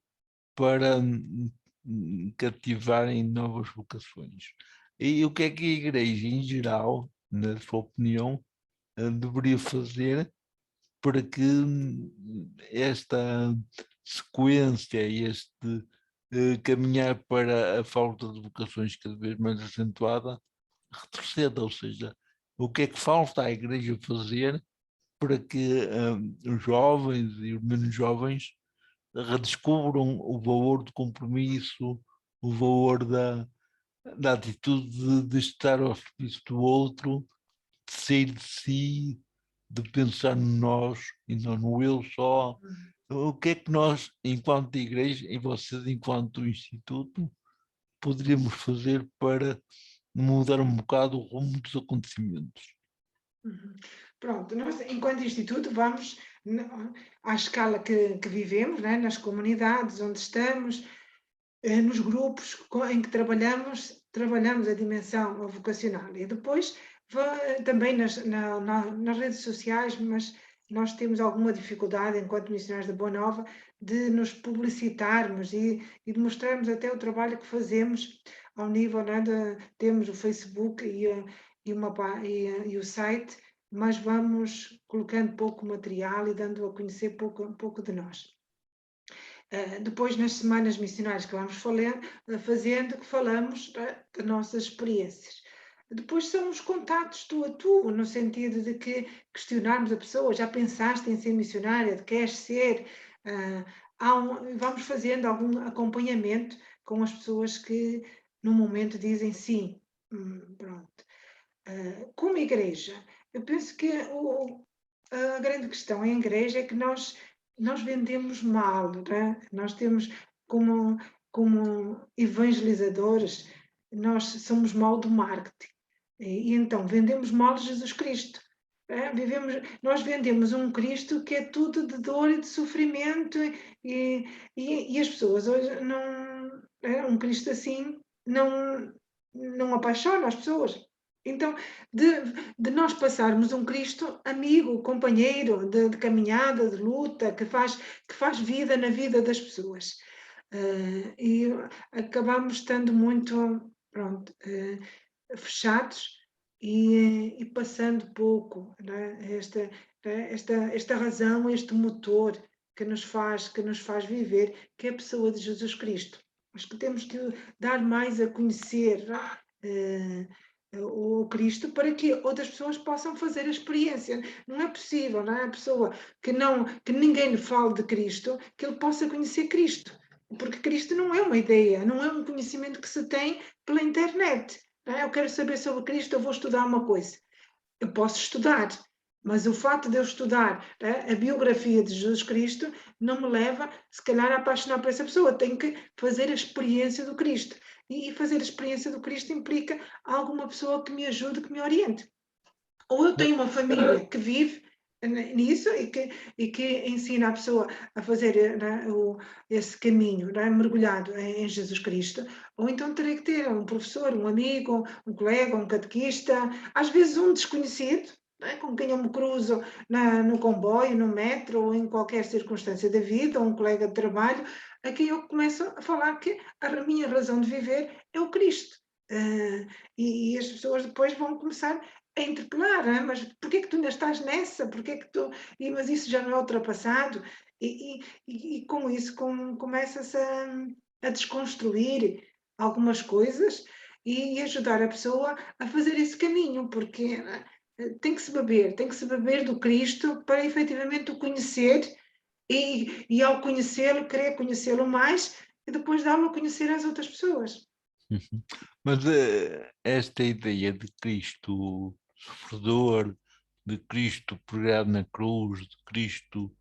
para cativarem novas vocações? E o que é que a Igreja, em geral, na sua opinião, deveria fazer para que esta sequência, este caminhar para a falta de vocações cada vez mais acentuada, retroceda? Ou seja, o que é que falta à Igreja fazer para que os jovens e os menos jovens redescubram o valor do compromisso, o valor da atitude de estar ao serviço do outro, de sair de si, de pensar no nós e não no eu só. O que é que nós, enquanto igreja, e vocês, enquanto instituto, poderíamos fazer para mudar um bocado o rumo dos acontecimentos? Pronto, nós, enquanto instituto, vamos à escala que vivemos, nas comunidades onde estamos, nos grupos em que trabalhamos a dimensão vocacional. E depois também nas redes sociais, mas nós temos alguma dificuldade, enquanto missionários da Boa Nova, de nos publicitarmos e de mostrarmos até o trabalho que fazemos ao nível, temos o Facebook e o site, mas vamos colocando pouco material e dando a conhecer pouco de nós. Depois, nas semanas missionárias que vamos fazendo, que falamos das nossas experiências. Depois são os contactos tu a tu, no sentido de que questionarmos a pessoa: já pensaste em ser missionária? Queres ser? Vamos fazendo algum acompanhamento com as pessoas que no momento dizem sim. Pronto. Como igreja, eu penso que a grande questão em igreja é que nós vendemos mal, Nós temos como evangelizadores, nós somos mal do marketing. E então vendemos mal Jesus Cristo. Nós vendemos um Cristo que é tudo de dor e de sofrimento, e as pessoas hoje não. Um Cristo assim não apaixona as pessoas. Então, de nós passarmos um Cristo amigo, companheiro de caminhada, de luta, que faz vida na vida das pessoas. E acabamos estando muito, pronto, fechados e passando pouco, esta razão, este motor que nos faz viver, que é a pessoa de Jesus Cristo. Acho que temos que dar mais a conhecer o Cristo para que outras pessoas possam fazer a experiência. Não é possível, a pessoa que ninguém lhe fale de Cristo, que ele possa conhecer Cristo. Porque Cristo não é uma ideia, não é um conhecimento que se tem pela internet. Eu quero saber sobre Cristo, eu vou estudar uma coisa. Eu posso estudar, mas o facto de eu estudar a biografia de Jesus Cristo não me leva, se calhar, a apaixonar por essa pessoa. Tenho que fazer a experiência do Cristo. E fazer a experiência do Cristo implica alguma pessoa que me ajude, que me oriente. Ou eu tenho uma família que vive nisso e que ensina a pessoa a fazer, né, esse caminho, né, mergulhado em Jesus Cristo, ou então terei que ter um professor, um amigo, um colega, um catequista, às vezes um desconhecido, né, com quem eu me cruzo no comboio, no metro ou em qualquer circunstância da vida, ou um colega de trabalho, a quem eu começo a falar que a minha razão de viver é o Cristo. E as pessoas depois vão começar a interpelar, mas porquê que tu ainda estás nessa? Porquê que tu... mas isso já não é ultrapassado? E com isso começa-se a desconstruir algumas coisas e ajudar a pessoa a fazer esse caminho, porque tem que se beber do Cristo para efetivamente o conhecer e ao conhecê-lo, querer conhecê-lo mais e depois dá-lo a conhecer às outras pessoas. Uhum. Mas esta ideia de Cristo sofredor, de Cristo pregado na cruz, de Cristo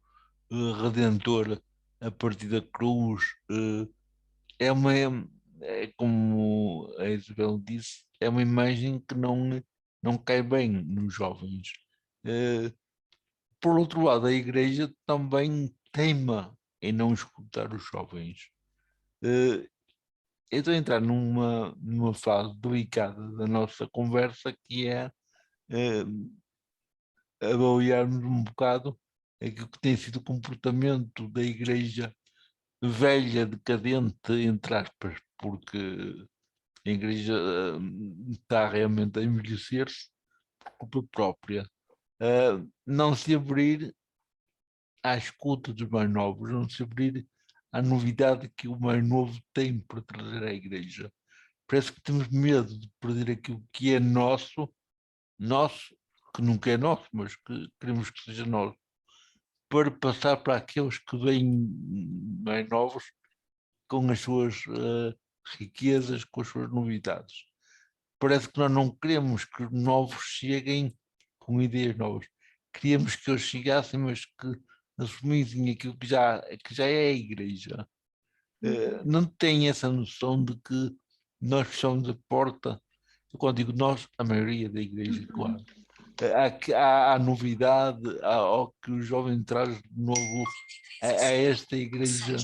redentor a partir da cruz, é uma, é como a Isabel disse, é uma imagem que não cai bem nos jovens. Eh, por outro lado, a Igreja também teima em não escutar os jovens. Eu estou a entrar numa fase delicada da nossa conversa, que é eh, avaliarmos um bocado aquilo que tem sido o comportamento da Igreja velha, decadente, entre aspas, porque a Igreja está realmente a envelhecer-se por culpa própria. Não se abrir à escuta dos mais novos, não se abrir à novidade que o mais novo tem para trazer à Igreja. Parece que temos medo de perder aquilo que é nosso, que nunca é nosso, mas que queremos que seja nosso, para passar para aqueles que vêm mais novos com as suas riquezas, com as suas novidades. Parece que nós não queremos que os novos cheguem com ideias novas. Queríamos que eles chegassem, mas que assumissem aquilo que já é a Igreja. Não têm essa noção de que nós fechamos a porta, quando digo nós, a maioria da Igreja, claro. Há novidade, ao que o jovem traz de novo a esta Igreja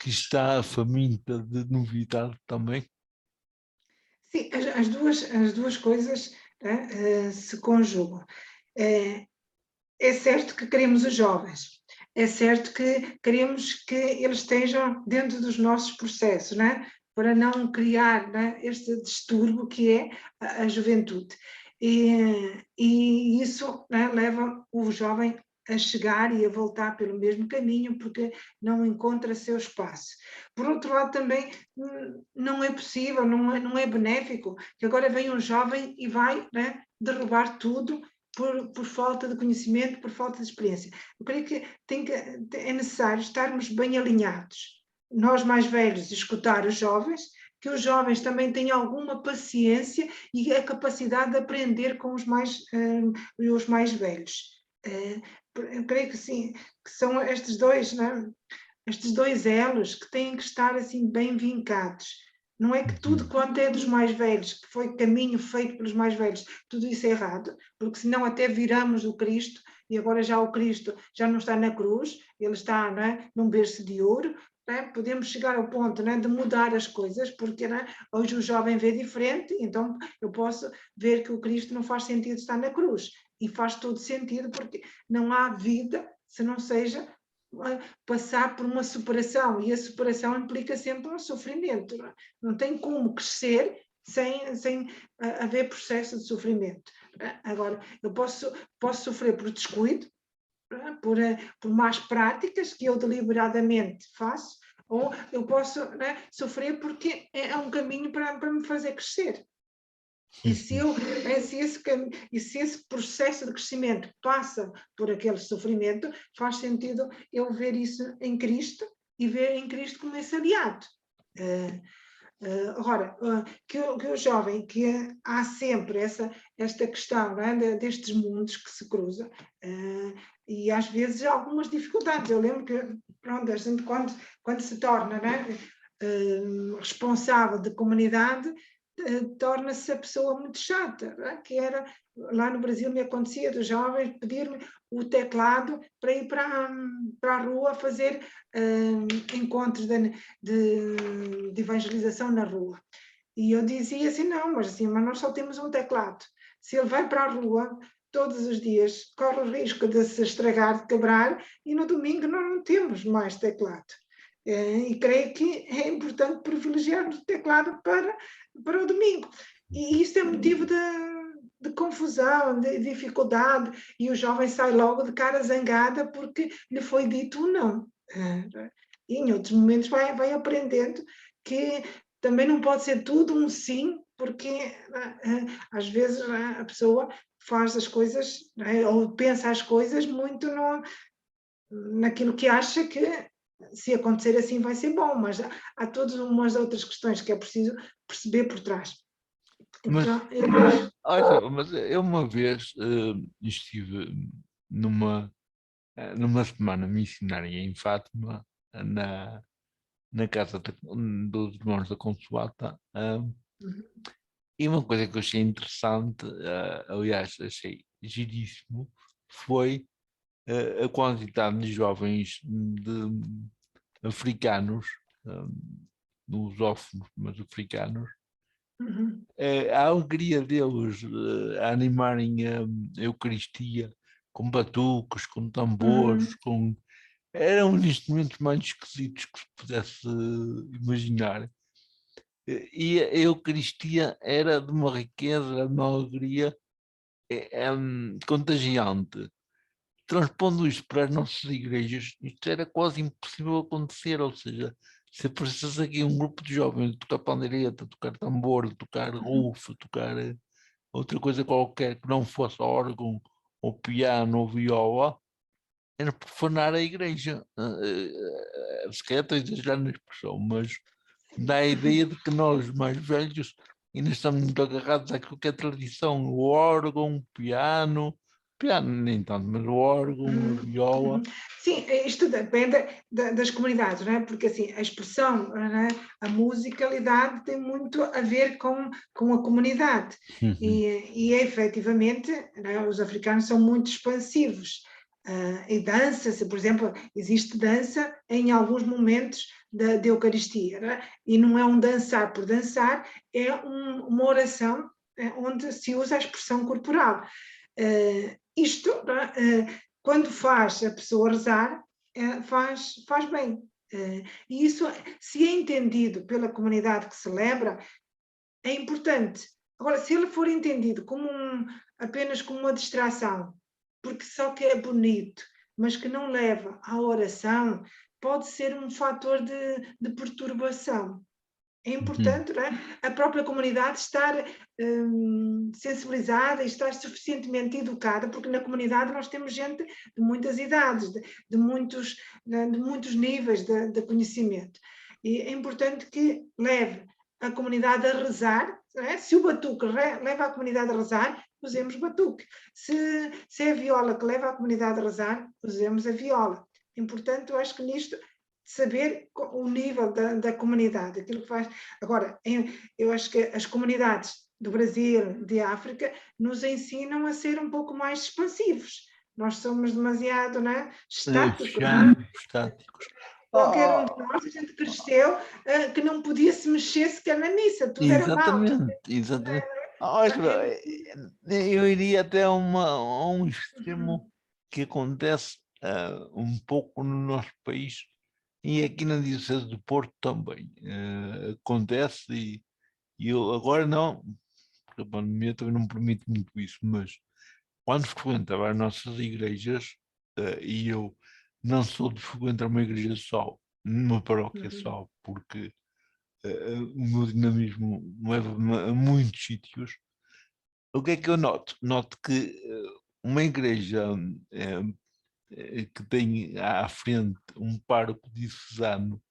que está faminta de novidade também. Sim, as duas coisas, né, se conjugam. É certo que queremos os jovens, é certo que queremos que eles estejam dentro dos nossos processos, né, para não criar, né, este distúrbio que é a juventude. E isso, né, leva o jovem a chegar e a voltar pelo mesmo caminho porque não encontra seu espaço. Por outro lado, também não é possível, não é benéfico que agora venha um jovem e vai, né, derrubar tudo por falta de conhecimento, por falta de experiência. Eu creio que é necessário estarmos bem alinhados. Nós mais velhos escutar os jovens, que os jovens também tenham alguma paciência e a capacidade de aprender com os mais velhos. Eu creio que sim, que são estes dois, né? Estes dois elos que têm que estar assim bem vincados. Não é que tudo quanto é dos mais velhos, que foi caminho feito pelos mais velhos, tudo isso é errado, porque senão até viramos o Cristo, e agora já o Cristo já não está na cruz, ele está, não é, num berço de ouro. Não é? Podemos chegar ao ponto, não é, de mudar as coisas, porque, não é, hoje o jovem vê diferente, então eu posso ver que o Cristo não faz sentido estar na cruz, e faz todo sentido, porque não há vida se não seja passar por uma superação, e a superação implica sempre um sofrimento. Não tem como crescer sem haver processo de sofrimento. Agora, eu posso sofrer por descuido, por más práticas que eu deliberadamente faço, ou eu posso, né, sofrer porque é um caminho para me fazer crescer. E se esse processo de crescimento passa por aquele sofrimento, faz sentido eu ver isso em Cristo e ver em Cristo como esse aliado. Agora, que o jovem, que há sempre esta questão, não é, destes mundos que se cruzam, e às vezes algumas dificuldades. Eu lembro que, pronto, a gente quando se torna, não é, responsável de comunidade, torna-se a pessoa muito chata, não é? Que era, lá no Brasil me acontecia dos jovens pedir-me o teclado para ir para a rua fazer encontros de evangelização na rua. E eu dizia assim, não, mas nós só temos um teclado. Se ele vai para a rua todos os dias, corre o risco de se estragar, de quebrar, e no domingo nós não temos mais teclado. E creio que é importante privilegiar o teclado para o domingo. E isso é motivo de confusão, de dificuldade, e o jovem sai logo de cara zangada porque lhe foi dito um não. E em outros momentos vai aprendendo que também não pode ser tudo um sim, porque às vezes a pessoa faz as coisas, ou pensa as coisas muito naquilo que acha que se acontecer assim vai ser bom, mas há todas umas outras questões que é preciso perceber por trás. Mas, Então, eu acho... mas eu uma vez estive numa semana missionária em Fátima, na casa dos irmãos da Consolata, e uma coisa que eu achei interessante, aliás, achei giríssimo, foi a quantidade de jovens africanos, lusófonos, mas africanos, a alegria deles a animarem a Eucaristia com batuques, com tambores, eram os instrumentos mais esquisitos que se pudesse imaginar. E a Eucaristia era de uma riqueza, de uma alegria contagiante. Transpondo isto para as nossas igrejas, isto era quase impossível acontecer, ou seja, se aparecesse aqui um grupo de jovens a tocar pandeireta, a tocar tambor, a tocar rufo, a tocar outra coisa qualquer que não fosse órgão, ou piano, ou viola, era profanar a igreja. Se calhar estou a exagerar na expressão, mas dá a ideia de que nós, mais velhos, ainda estamos muito agarrados àquilo que é tradição, o órgão, o piano nem tanto, mas o órgão, a viola. Sim, isto depende das comunidades, não é? Porque assim, a expressão, não é? A musicalidade tem muito a ver com a comunidade. E efetivamente, não é? Os africanos são muito expansivos. E dança, por exemplo, existe dança em alguns momentos da Eucaristia, não é? E não é um dançar por dançar, é uma oração onde se usa a expressão corporal. Isto, quando faz a pessoa rezar, faz bem. E isso, se é entendido pela comunidade que celebra, é importante. Agora, se ele for entendido como apenas como uma distração, porque só que é bonito, mas que não leva à oração, pode ser um fator de perturbação. É importante, não é? A própria comunidade estar sensibilizada e estar suficientemente educada, porque na comunidade nós temos gente de muitas idades, de muitos níveis de conhecimento. E é importante que leve a comunidade a rezar, é? Se o batuque leva a comunidade a rezar, usemos batuque. Se é a viola que leva a comunidade a rezar, usemos a viola. Importante, eu acho que nisto saber o nível da comunidade, aquilo que faz. Agora, eu acho que as comunidades do Brasil, de África, nos ensinam a ser um pouco mais expansivos. Nós somos demasiado, né, estáticos. Estáticos. Qualquer um de nós, a gente cresceu que não podia se mexer sequer na missa, tudo era mal. Exatamente. Eu iria até a um extremo que acontece um pouco no nosso país, e aqui na Diocese do Porto também acontece, e eu agora não, porque a pandemia também não permite muito isso, mas quando frequentava as nossas igrejas, e eu não sou de frequentar uma igreja só, numa paróquia só, porque o meu dinamismo leva-me a muitos sítios. O que é que eu noto? Noto que uma igreja que tem à frente um pároco diocesano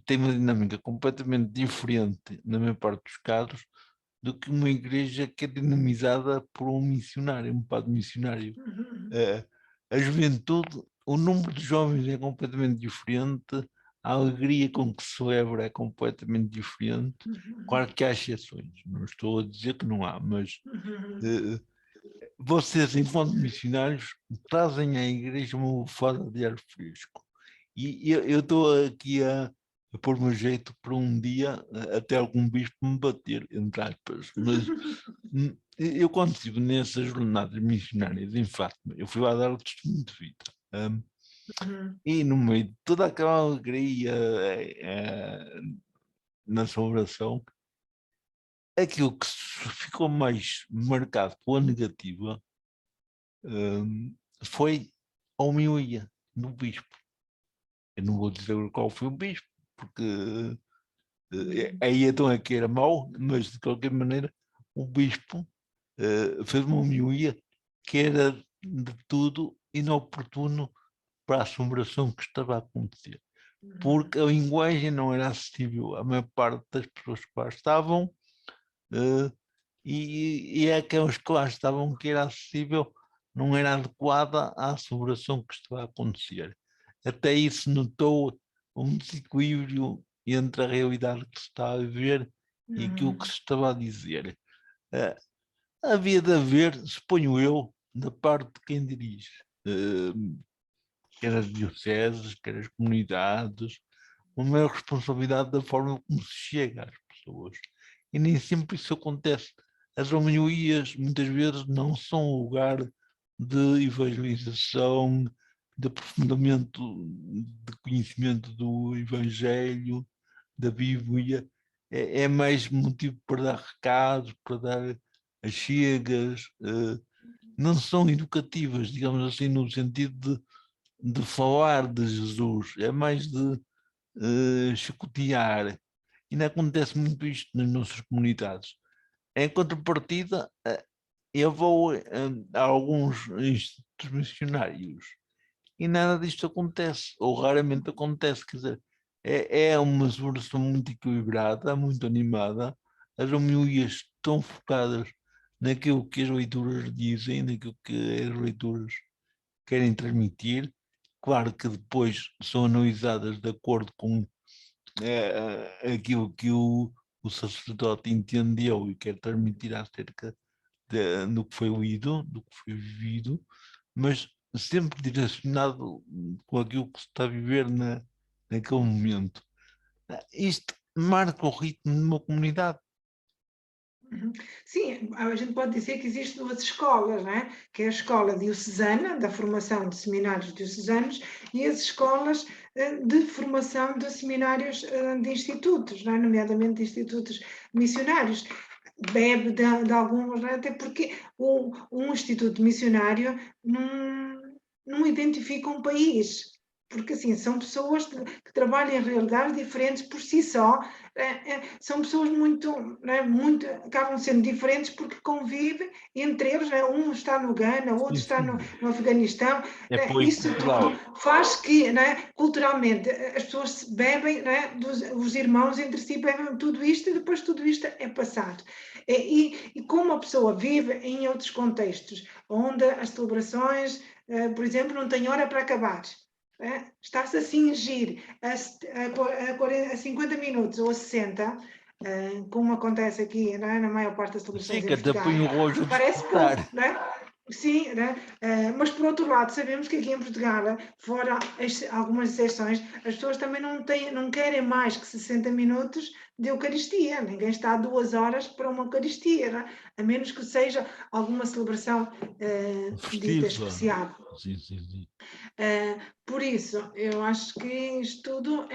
tem uma dinâmica completamente diferente, na maior parte dos casos, do que uma igreja que é dinamizada por um missionário, um padre missionário. A juventude, o número de jovens é completamente diferente, a alegria com que se celebra é completamente diferente. Claro que há exceções, não estou a dizer que não há, mas vocês, enquanto missionários, trazem à igreja uma bufada de ar fresco. E eu estou aqui a pôr meu jeito para um dia até algum bispo me bater, entre aspas, mas eu quando estive nessas jornadas missionárias em Fátima, eu fui lá dar o testemunho de vida. E no meio de toda aquela alegria na celebração, aquilo que ficou mais marcado pela negativa foi a homilia do bispo. Eu não vou dizer qual foi o bispo, porque aí então é que era mau, mas de qualquer maneira o bispo fez uma homilia que era de tudo inoportuno para a celebração que estava a acontecer. Porque a linguagem não era acessível à maior parte das pessoas que lá estavam, e aquelas que lá estavam que era acessível não era adequada à celebração que estava a acontecer. Até isso notou um desequilíbrio entre a realidade que se está a viver e aquilo que se estava a dizer. Havia de haver, suponho eu, da parte de quem dirige, quer as dioceses, quer as comunidades, uma maior responsabilidade da forma como se chega às pessoas. E nem sempre isso acontece. As homilias, muitas vezes, não são um lugar de evangelização, de aprofundamento, de conhecimento do Evangelho, da Bíblia. É mais motivo para dar recados, para dar achegas. Não são educativas, digamos assim, no sentido de falar de Jesus. É mais de chicotear. Ainda acontece muito isto nas nossas comunidades. Em contrapartida, eu vou a alguns institutos missionários e nada disto acontece, ou raramente acontece. Quer dizer, é uma celebração muito equilibrada, muito animada, as homilias estão focadas naquilo que as leituras dizem, naquilo que as leituras querem transmitir. Claro que depois são analisadas de acordo com aquilo que o sacerdote entendeu e quer transmitir acerca do que foi lido, do que foi vivido, mas sempre direcionado com aquilo que se está a viver naquele momento. Isto marca o ritmo de uma comunidade. Sim, a gente pode dizer que existem duas escolas, não é? Que é a escola diocesana, da formação de seminários diocesanos, e as escolas de formação de seminários de institutos, não é? Nomeadamente de institutos missionários. Bebe de alguns, não é? Até porque um instituto missionário não identifica um país, porque assim, são pessoas que trabalham em realidades diferentes por si só, são pessoas muito, muito, acabam sendo diferentes porque convivem entre eles, um está no Ghana, o outro está no Afeganistão, isso tudo faz que, culturalmente, as pessoas bebem, os irmãos entre si bebem tudo isto e depois tudo isto é passado. E como a pessoa vive em outros contextos, onde as celebrações, por exemplo, não têm hora para acabar, está-se a cingir a 50 minutos ou a 60, como acontece aqui, na maior parte das celebrações em Portugal. Parece pouco, não é? Sim, mas por outro lado sabemos que aqui em Portugal, fora algumas exceções, as pessoas também não querem mais que 60 minutos de Eucaristia. Ninguém está 2 horas para uma Eucaristia, a menos que seja alguma celebração dita especial. Sim, sim, sim. Por isso, eu acho que isto tudo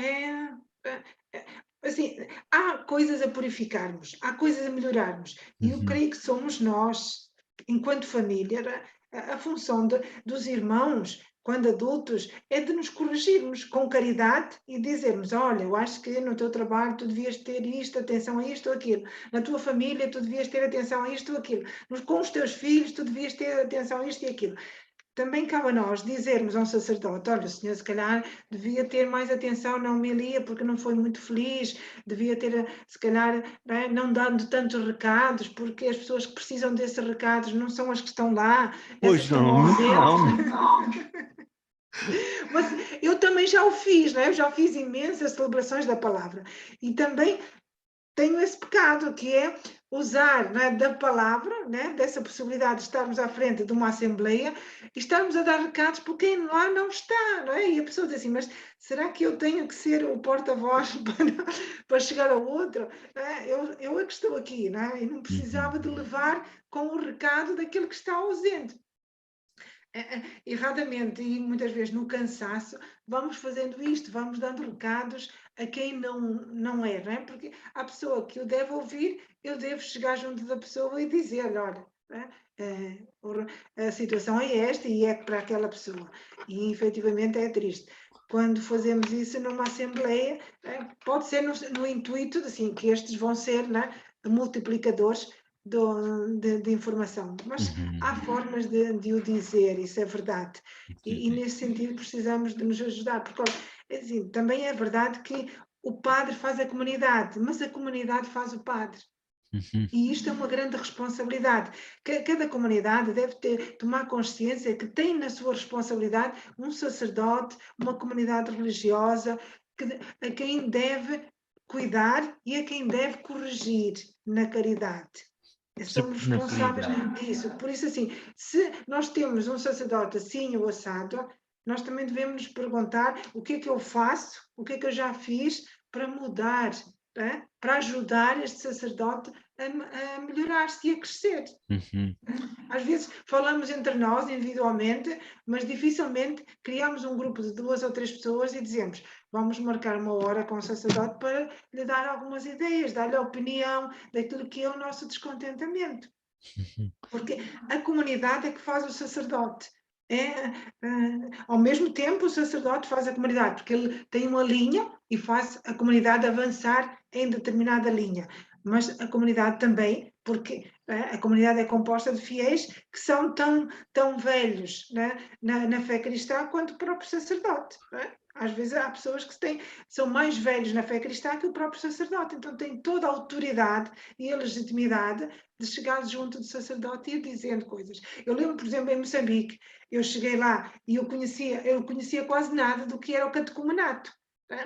assim, há coisas a purificarmos, há coisas a melhorarmos, e eu creio que somos nós, enquanto família, a função dos irmãos, quando adultos, é de nos corrigirmos com caridade e dizermos, olha, eu acho que no teu trabalho tu devias ter isto, atenção a isto ou aquilo, na tua família tu devias ter atenção a isto ou aquilo, com os teus filhos tu devias ter atenção a isto e aquilo. Também cabe a nós dizermos a um sacerdote, olha, o senhor se calhar devia ter mais atenção na homilia porque não foi muito feliz, devia ter, se calhar, não dando tantos recados, porque as pessoas que precisam desses recados não são as que estão lá, Pois não. Mas eu também já o fiz, não é? Eu já fiz imensas celebrações da palavra. E também tenho esse pecado, que é usar, não é, da palavra, né, dessa possibilidade de estarmos à frente de uma assembleia e estarmos a dar recados por quem lá não está, não é? E a pessoa diz assim, mas será que eu tenho que ser o porta-voz para chegar ao outro? Não é? Eu é que estou aqui, não é? E não precisava de levar com o recado daquele que está ausente. Erradamente e muitas vezes no cansaço, vamos fazendo isto, vamos dando recados a quem não é, não é? Porque a pessoa que eu devo ouvir, eu devo chegar junto da pessoa e dizer, olha, não é? A situação é esta e é para aquela pessoa. E efetivamente é triste. Quando fazemos isso numa assembleia, pode ser no intuito assim, que estes vão ser, não é, multiplicadores de informação, mas há formas de o dizer, isso é verdade. E nesse sentido precisamos de nos ajudar, porque assim, também é verdade que o padre faz a comunidade, mas a comunidade faz o padre. E isto é uma grande responsabilidade. Cada comunidade deve tomar consciência que tem na sua responsabilidade um sacerdote, uma comunidade religiosa, a quem deve cuidar e a quem deve corrigir na caridade. Somos Sempre na responsáveis caridade. disso. Por isso, assim, se nós temos um sacerdote assim ou assado, nós também devemos nos perguntar o que é que eu faço, o que é que eu já fiz para mudar, para ajudar este sacerdote a melhorar-se e a crescer. Às vezes falamos entre nós, individualmente, mas dificilmente criamos um grupo de 2 ou 3 pessoas e dizemos vamos marcar uma hora com o sacerdote para lhe dar algumas ideias, dar-lhe a opinião daquilo que é o nosso descontentamento. Porque a comunidade é que faz o sacerdote. Ao mesmo tempo, o sacerdote faz a comunidade, porque ele tem uma linha e faz a comunidade avançar em determinada linha. Mas a comunidade também, porque a comunidade é composta de fiéis que são tão velhos, né, na fé cristã quanto o próprio sacerdote. Às vezes há pessoas que são mais velhos na fé cristã que o próprio sacerdote, então têm toda a autoridade e a legitimidade de chegar junto do sacerdote e ir dizendo coisas. Eu lembro, por exemplo, em Moçambique, eu cheguei lá e eu conhecia quase nada do que era o catecumenato,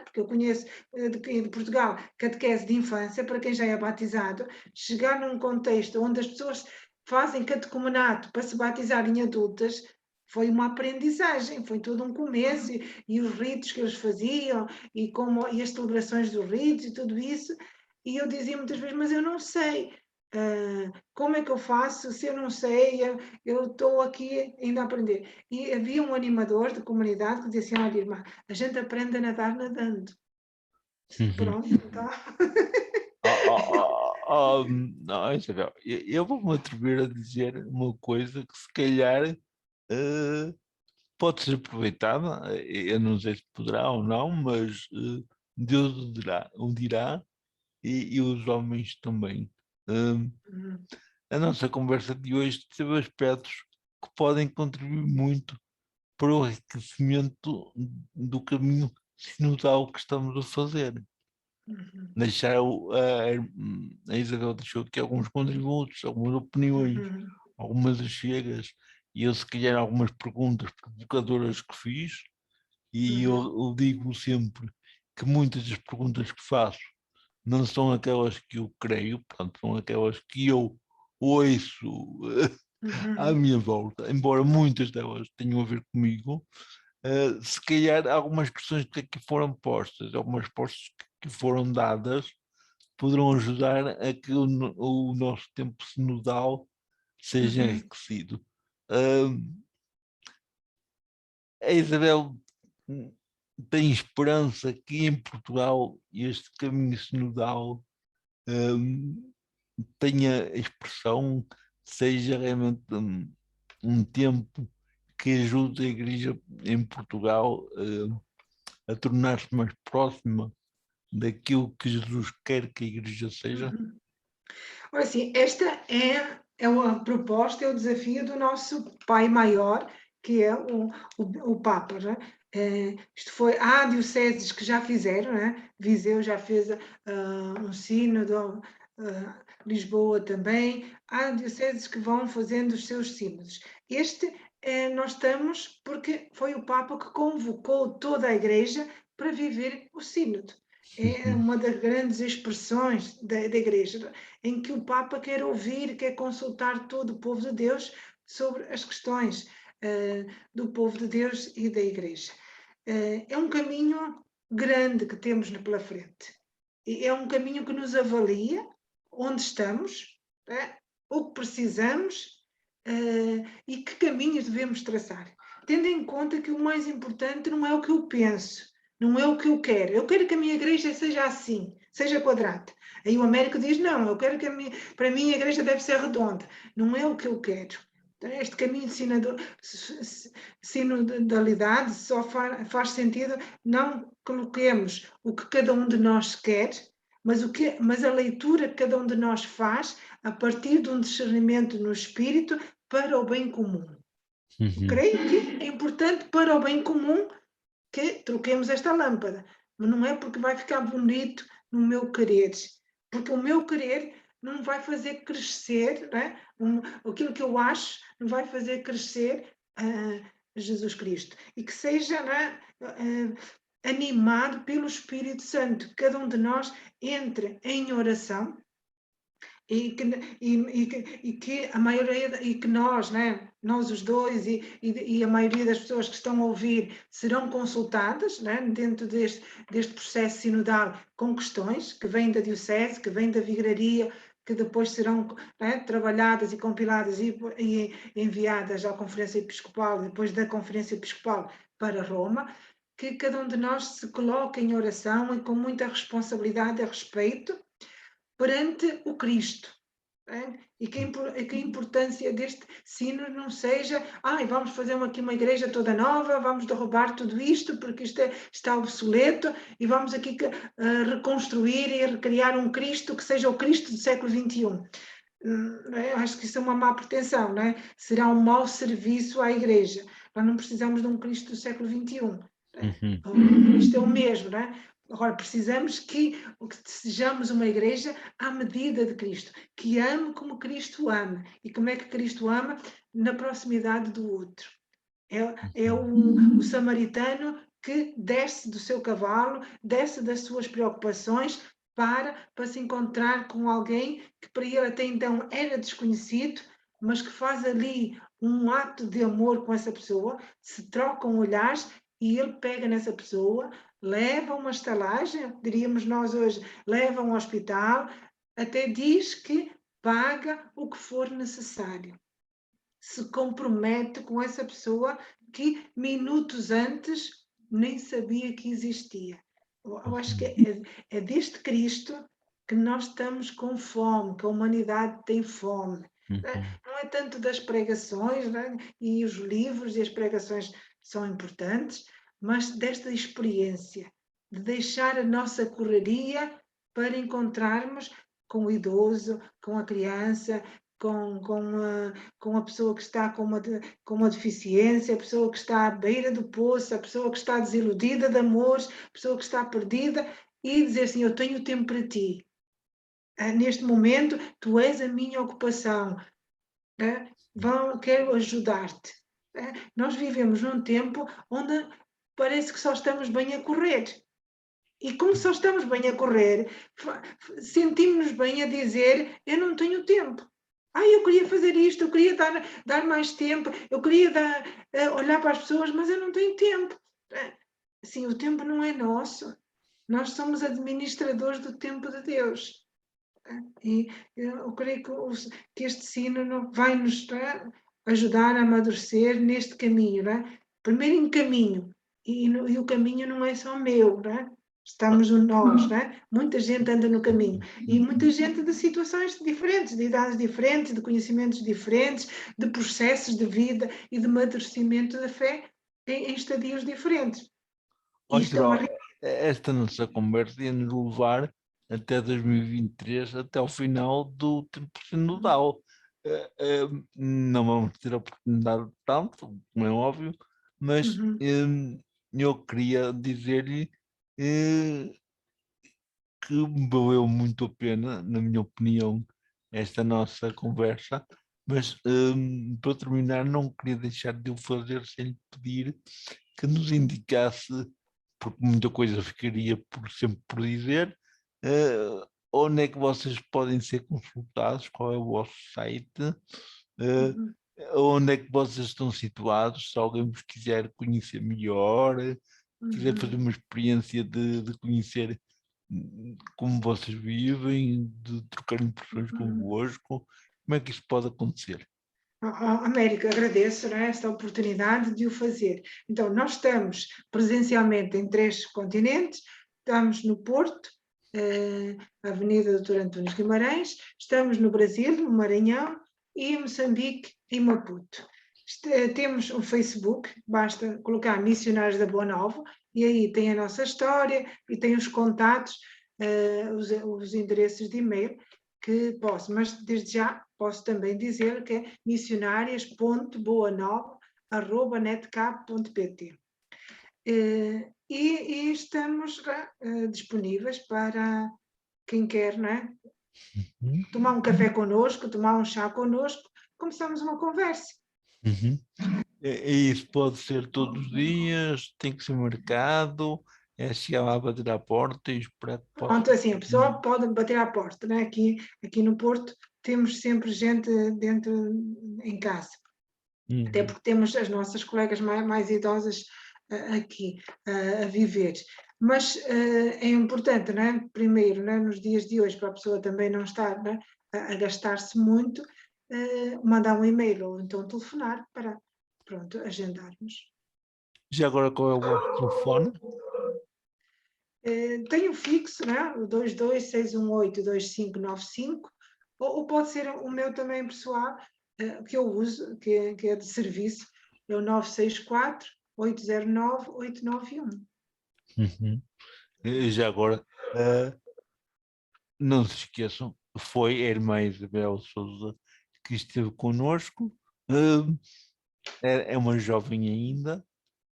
porque eu conheço de Portugal catequese de infância, para quem já é batizado, chegar num contexto onde as pessoas fazem catecumenato para se batizarem adultas, foi uma aprendizagem, foi todo um começo, e os ritos que eles faziam, e as celebrações dos ritos e tudo isso, e eu dizia muitas vezes, mas eu não sei, como é que eu faço se eu não sei, eu estou aqui ainda a aprender. E havia um animador de comunidade que dizia assim, olha irmã, a gente aprende a nadar nadando. Pronto, então. Não, Isabel, eu vou-me atrever a dizer uma coisa que se calhar pode ser aproveitada, eu não sei se poderá ou não, mas Deus o dirá e os homens também. Hum, a nossa conversa de hoje teve aspectos que podem contribuir muito para o enriquecimento do caminho sinodal que estamos a fazer. Deixar a Isabel deixou aqui alguns contributos, algumas opiniões, algumas achegas, e eu se calhar algumas perguntas provocadoras que fiz, e eu digo sempre que muitas das perguntas que faço não são aquelas que eu creio, portanto, são aquelas que eu ouço à minha volta, embora muitas delas tenham a ver comigo. Se calhar algumas questões que aqui foram postas, algumas respostas que foram dadas, poderão ajudar a que o nosso tempo sinodal seja enriquecido. A Isabel tem esperança que em Portugal este caminho sinodal tenha expressão, seja realmente um tempo que ajude a Igreja em Portugal a tornar-se mais próxima daquilo que Jesus quer que a Igreja seja? Ora, assim, esta é uma proposta, é o desafio do nosso pai maior, que é o Papa, né? Isto foi, há dioceses que já fizeram, né? Viseu já fez um sínodo, Lisboa também, há dioceses que vão fazendo os seus sínodos. Este nós estamos porque foi o Papa que convocou toda a Igreja para viver o Sínodo. É uma das grandes expressões da Igreja, em que o Papa quer ouvir, quer consultar todo o povo de Deus sobre as questões do povo de Deus e da Igreja. É um caminho grande que temos pela frente. É um caminho que nos avalia onde estamos, o que precisamos e que caminhos devemos traçar. Tendo em conta que o mais importante não é o que eu penso, não é o que eu quero. Eu quero que a minha igreja seja assim, seja quadrada. Aí o Américo diz, não, eu quero que para mim a igreja deve ser redonda. Não é o que eu quero. Este caminho de sinodalidade só faz sentido não coloquemos o que cada um de nós quer, mas a leitura que cada um de nós faz a partir de um discernimento no espírito para o bem comum. Creio que é importante para o bem comum que troquemos esta lâmpada, mas não é porque vai ficar bonito no meu querer, porque o meu querer não vai fazer crescer, né? Aquilo que eu acho não vai fazer crescer Jesus Cristo, e que seja animado pelo Espírito Santo, que cada um de nós entre em oração e que a maioria, e que nós, né, nós os dois e a maioria das pessoas que estão a ouvir serão consultadas, né, dentro deste processo sinodal com questões que vêm da Diocese, que vêm da Vigaria, que depois serão, né, trabalhadas e compiladas e enviadas à Conferência Episcopal, depois da Conferência Episcopal para Roma, que cada um de nós se coloque em oração e com muita responsabilidade a respeito perante o Cristo. E que a importância deste sino não seja vamos fazer aqui uma igreja toda nova, vamos derrubar tudo isto porque isto está obsoleto e vamos aqui reconstruir e recriar um Cristo que seja o Cristo do século XXI. Acho que isso é uma má pretensão, não é? Será um mau serviço à igreja. Nós não precisamos de um Cristo do século XXI. O Cristo é o mesmo, não é? Agora, precisamos que sejamos uma igreja à medida de Cristo, que ame como Cristo ama. E como é que Cristo ama? Na proximidade do outro. É o samaritano que desce do seu cavalo, desce das suas preocupações para se encontrar com alguém que para ele até então era desconhecido, mas que faz ali um ato de amor com essa pessoa, se trocam olhares e ele pega nessa pessoa, leva a uma estalagem, diríamos nós hoje, leva a um hospital, até diz que paga o que for necessário. Se compromete com essa pessoa que minutos antes nem sabia que existia. Eu acho que é deste Cristo que nós estamos com fome, que a humanidade tem fome. Não é tanto das pregações, né? E os livros e as pregações são importantes, mas desta experiência, de deixar a nossa correria para encontrarmos com o idoso, com a criança, com a pessoa que está com uma deficiência, a pessoa que está à beira do poço, a pessoa que está desiludida de amores, a pessoa que está perdida, e dizer assim, eu tenho tempo para ti. Neste momento, tu és a minha ocupação. Quero ajudar-te. Nós vivemos num tempo onde parece que só estamos bem a correr. E como só estamos bem a correr, sentimos-nos bem a dizer, eu não tenho tempo. Eu queria fazer isto, eu queria dar mais tempo, eu queria olhar para as pessoas, mas eu não tenho tempo. Sim, o tempo não é nosso. Nós somos administradores do tempo de Deus. E eu creio que este sino vai nos ajudar a amadurecer neste caminho. Não é? Primeiro em caminho, e o caminho não é só meu, não é? Estamos nós, não é? Muita gente anda no caminho e muita gente de situações diferentes, de idades diferentes, de conhecimentos diferentes, de processos de vida e de amadurecimento da fé em estadios diferentes. Isto é uma esta nossa conversa ia nos levar até 2023, até o final do tempo sinodal. Não vamos ter a oportunidade de tanto, como é óbvio, mas eu queria dizer-lhe que valeu muito a pena, na minha opinião, esta nossa conversa, Mas para terminar, não queria deixar de o fazer sem lhe pedir que nos indicasse, porque muita coisa ficaria sempre por dizer, onde é que vocês podem ser consultados, qual é o vosso site, Uhum, onde é que vocês estão situados, se alguém vos quiser conhecer melhor, quiser fazer uhum, uma experiência de conhecer como vocês vivem, de trocar impressões uhum. convosco, como é que isso pode acontecer? América, agradeço, não é, esta oportunidade de o fazer. Então, nós estamos presencialmente em 3 continentes, estamos no Porto, Avenida Doutor Antunes Guimarães, estamos no Brasil, no Maranhão, e em Moçambique e Maputo. Temos um Facebook, basta colocar Missionários da Boa Nova, e aí tem a nossa história e tem os contatos, os endereços de e-mail que posso, mas desde já posso também dizer que é missionarias.boanova@netcap.pt. E estamos disponíveis para quem quer, não é? Uhum. Tomar um café connosco, tomar um chá connosco, começamos uma conversa. Uhum. E isso pode ser todos os dias, tem que ser marcado, é chegar lá, bater à porta e esperar que possa. Então, assim, a pessoa pode bater à porta, né? Aqui no Porto temos sempre gente dentro em casa. Até Uhum. porque temos as nossas colegas mais idosas aqui a viver. Mas é importante, não é? Primeiro, não é? Nos dias de hoje, para a pessoa também não estar, não é? A gastar-se muito, mandar um e-mail ou então telefonar para, pronto, agendarmos. Já agora qual é o vosso telefone? Tenho fixo, né? O 226182595, ou pode ser o meu também pessoal, que eu uso, que é de serviço, é o 964-809-891. Uhum. E já agora, não se esqueçam, foi a irmã Isabel Souza que esteve connosco, é uma jovem ainda,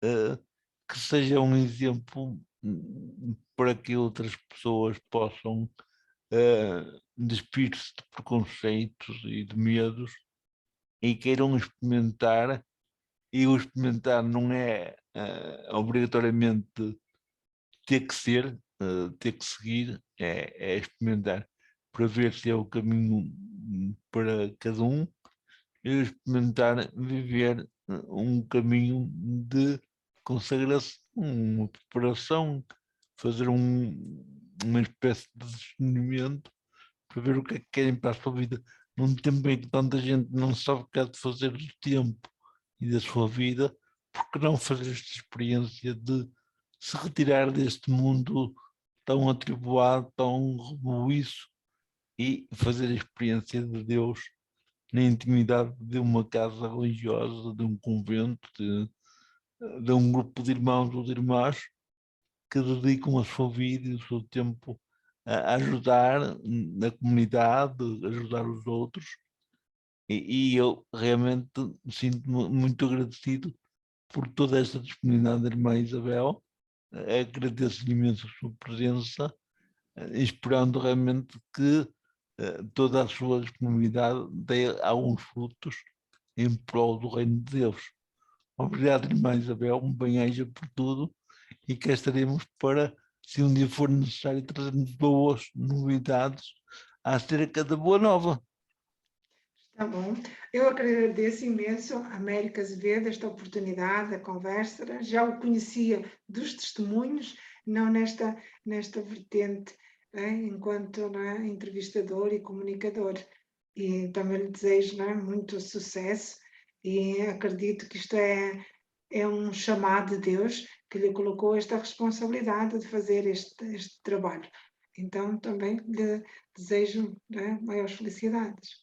eh, que seja um exemplo para que outras pessoas possam despir-se de preconceitos e de medos e queiram experimentar, e o experimentar não é obrigatoriamente ter que ser, ter que seguir, é experimentar para ver se é o caminho para cada um, e experimentar viver um caminho de consagração, uma preparação, fazer uma espécie de discernimento para ver o que é que querem para a sua vida. Num tempo em que tanta gente não sabe o que há de fazer do tempo e da sua vida, por que não fazer esta experiência de se retirar deste mundo tão atribulado, tão rebuliço, e fazer a experiência de Deus na intimidade de uma casa religiosa, de um convento, de um grupo de irmãos ou de irmãs que dedicam a sua vida e o seu tempo a ajudar na comunidade, ajudar os outros. E eu realmente sinto-me muito agradecido por toda esta disponibilidade da irmã Isabel. Agradeço imenso a sua presença, esperando realmente que toda a sua disponibilidade dê alguns frutos em prol do reino de Deus. Obrigado, irmã Isabel, um bem-aja por tudo, e cá estaremos para, se um dia for necessário, trazermos boas novidades acerca da Boa Nova. Tá bom. Eu agradeço imenso a América Azevedo esta oportunidade, a conversa. Já o conhecia dos testemunhos, não nesta vertente, enquanto entrevistador e comunicador. E também lhe desejo muito sucesso e acredito que isto é um chamado de Deus que lhe colocou esta responsabilidade de fazer este trabalho. Então também lhe desejo maiores felicidades.